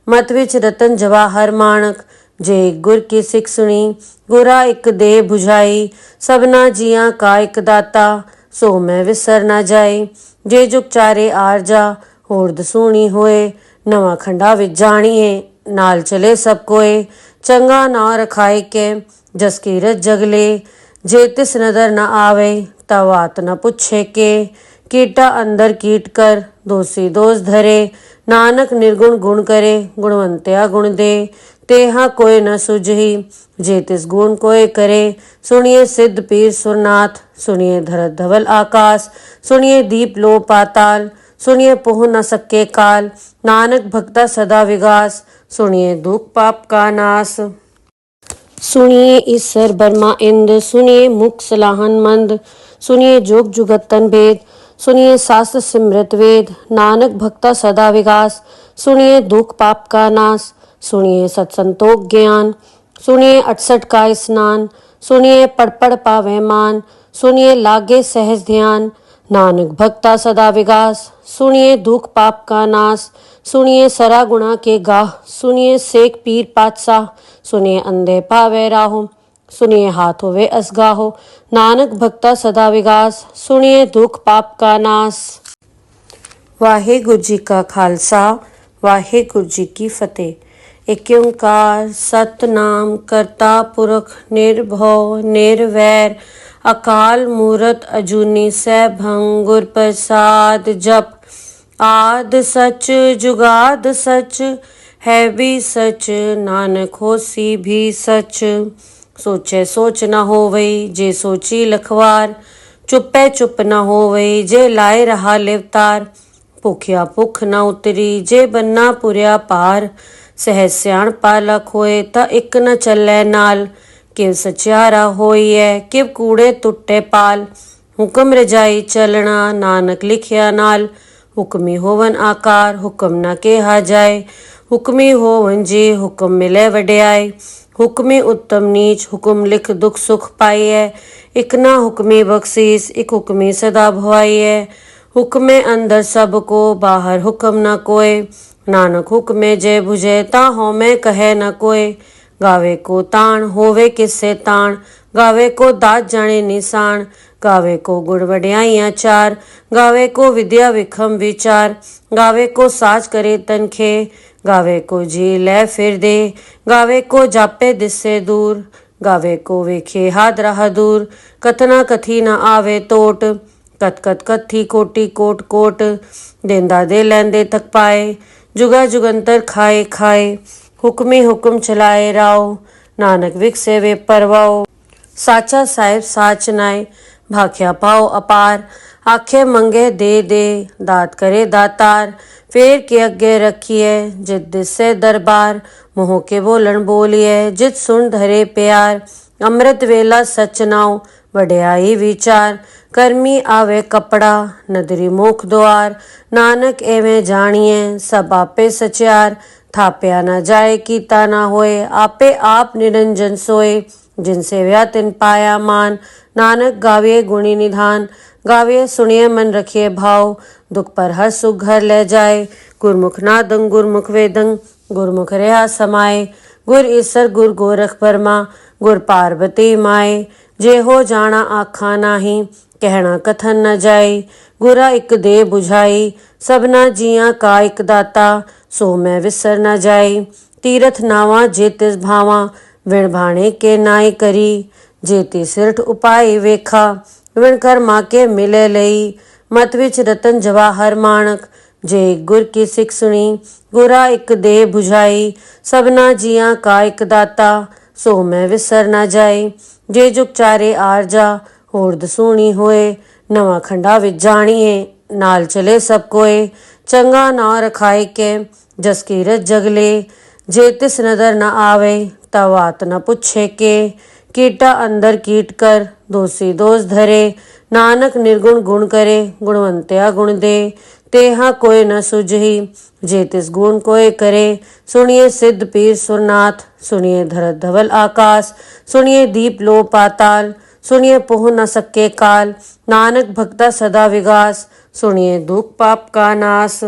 मत विच रतन जवाहर माणक जे गुर की सिख सुनी गुरा इक दे बुझाई सबना जिया का इक दाता सो मैं विसर न जाए। जे जुग चारे आरजा होर दसूणी होए नवा खंडा विच जाणीए नाल चले सब कोए। चंगा ना रखाए के जस कीरत जगले जे तिस नदर न आवे तब बात न पूछे के। कीटा अंदर कीट कर दोषी दोष धरे नानक निर्गुण गुण करे गुणवंत्या गुण दे। तेहा कोय न सुझही जे तिस गुण कोय करे। सुनिए सिद्ध पीर सुरनाथ सुनिए धरत धवल आकाश सुनिए दीप लो पाताल सुनिए पोह न सके काल। नानक भक्ता सदा विगास सुनिए दुख पाप का नाश। सुनिए ईश्वर बर्मा इंद सुनिए मुख सलाहन मंद सुनिए जोग जुगतन भेद सुनिए शास्त्र सिमृत वेद। नानक भक्ता सदा विगास सुनिए दुख पाप का नाश। सुनिए सत्संतोख ज्ञान सुनिए 68 का स्नान सुनिए पढ़ पढ़ पावे मान सुनिए लागे सहज ध्यान। नानक भक्ता सदा विगास सुनिए दुख पाप का नाश। सुनिए सरा गुणा के गाह सुनिए सेक पीर पातशाह सुनिए अंधे पावे राहो सुनिए हाथ होवे असगाहो। नानक भक्ता सदा विगास सुनिए दुख पाप का नाश। वाहेगुरु जी का खालसा वाहेगुरु जी की फतेह। एक ओंकार सतनाम करता पुरख निर्भव निर्वैर अकाल मूरत अजूनी सैभं गुर प्रसाद जप। आद सच जुगाद सच है भी सच नानक होसी भी सच। सोचे सोच न होवई जे सोची लखवार चुपे चुप न होवई जे लाए रहा लिवतार। भुखिया भुख न उतरी जे बन्ना पुरिया पार सहज सियाण पालक होए ता इक न चलै नाल। किव सचियारा होइए किव कूड़े टुटे पाल। हुक्म रजाई चलना नानक लिखिया नाल। हुक्मी होवन आकार हुक्म न केहा जाए। हुक्मी होवन जी हुक्म मिले वड्याई। हुक्मी उत्तम नीच हुक्म लिख दुख सुख पाइए। इक ना हुक्मी बख्शीस इक हुक्मी सदा भवाइए। हुक्मे अंदर सबको बाहर हुक्म न कोय। नानक हुक्मे जय बुझे ता होमे कहे न कोय। गावे को ताण होवे किससे ताण गावे को दात जाने निशान। गावे को गुण वड्याइयां चार गावे को विद्या विखम विचार। गावे को साज करे तनखे गावे को जी ले फिर दे। गावे को जापे दिससे दूर गावे को वेखे हाथ रहा दूर। कथना कथी न आवे टोट कत कत कथी कोटि कोट कोट। देंदा दे लैंदे तक पाए जुगा जुगंतर खाए खाए। हुक्मी हुक्म चलाए राव नानक विकसे वे परवाओ। साचा साहिब साच नाय भाख्या पाओ अपार। आखे मंगे दे दात करे दातार। फेर के अगे रखिए जित दिसे दरबार। मोह के बोलन बोलिए जित सुन धरे प्यार। अमृत वेला सच नाव वड्याई विचार। कर्मी आवे कपड़ा नदरी मुख द्वार। नानक एवें जानिए सब आपे सचियार। थाप्या न जाए कीता न होए आपे आप निरंजन सोए। जिनसे व्या तिन पाया मान नानक गाविए गुणी निधान। गाविए सुनिए मन रखिए भाव दुख पर हर सुख घर ले जाए। गुरमुख नादं गुरमुख वेदं गुरमुख रहा समाए। गुर ईसर गुर गोरख बर्मा गुर पार्वती माए। जे हो जाना आखा नाही कहना कथन न जाए। गुरा इक दे बुझाई सबना जिया का इक दाता सो मैं विसर न जाए। तीरथ नावा जे तिस भावा विण भाणे के नाई करी। जे ती सिरठ उपाय वेखा विण कर्मा के मिले लई। मत विच रतन जवाहर माणक जे गुर की सिख सुनी गुरा इक दे बुझाई। सबना जिया का इक दाता सो मैं विसर न जाए। जे जुग चारे आरजा होर दसूणी होए नवा खंडा विच जाणीए नाल चले सब कोए। चंगा ना रखाए के जस कीरत जगले जे तिस नदर न आवे तब बात न पूछे के। कीटा अंदर कीट कर दोषी दोष धरे नानक निर्गुण गुण करे, गुणवंत्या गुण दे, तेहा कोय न सुझही, जे तिस गुण कोय करे। सुनिए सिद्ध पीर सुरनाथ, सुनिए धरत धवल आकाश, सुनिए दीप लो पाताल, सुनिए पोह न सके काल। नानक भक्ता सदा विगास, सुनिए दुख पाप का नाश।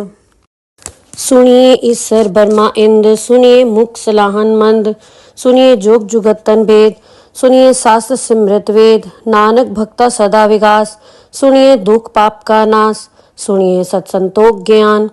सुनिए ईश्वर बर्मा इंद, सुनिए मुख सलाहन मंद, सुनिए जोग जुगत तन भेद, सुनिए शास्त्र सिमृत वेद। नानक भक्ता सदा विगास, सुनिए दुख पाप का नाश। सुनिए सत्संतोख ज्ञान,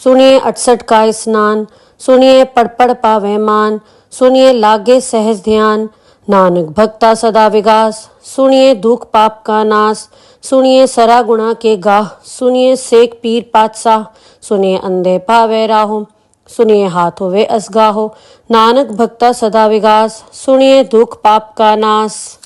सुनिए 68 का स्नान, सुनिए पढ़ पढ़ पावे मान, सुनिए लागे सहज ध्यान। नानक भक्ता सदा विगास, सुनिए दुख पाप का नाश। सुनिए सरा गुणा के गाह, सुनिए सेक पीर पातशाह, सुनिए अंधे पावे राहो, सुनिए हाथ होवे असगाहो। नानक भक्ता सदा विगास, सुनिए दुख पाप का नाश।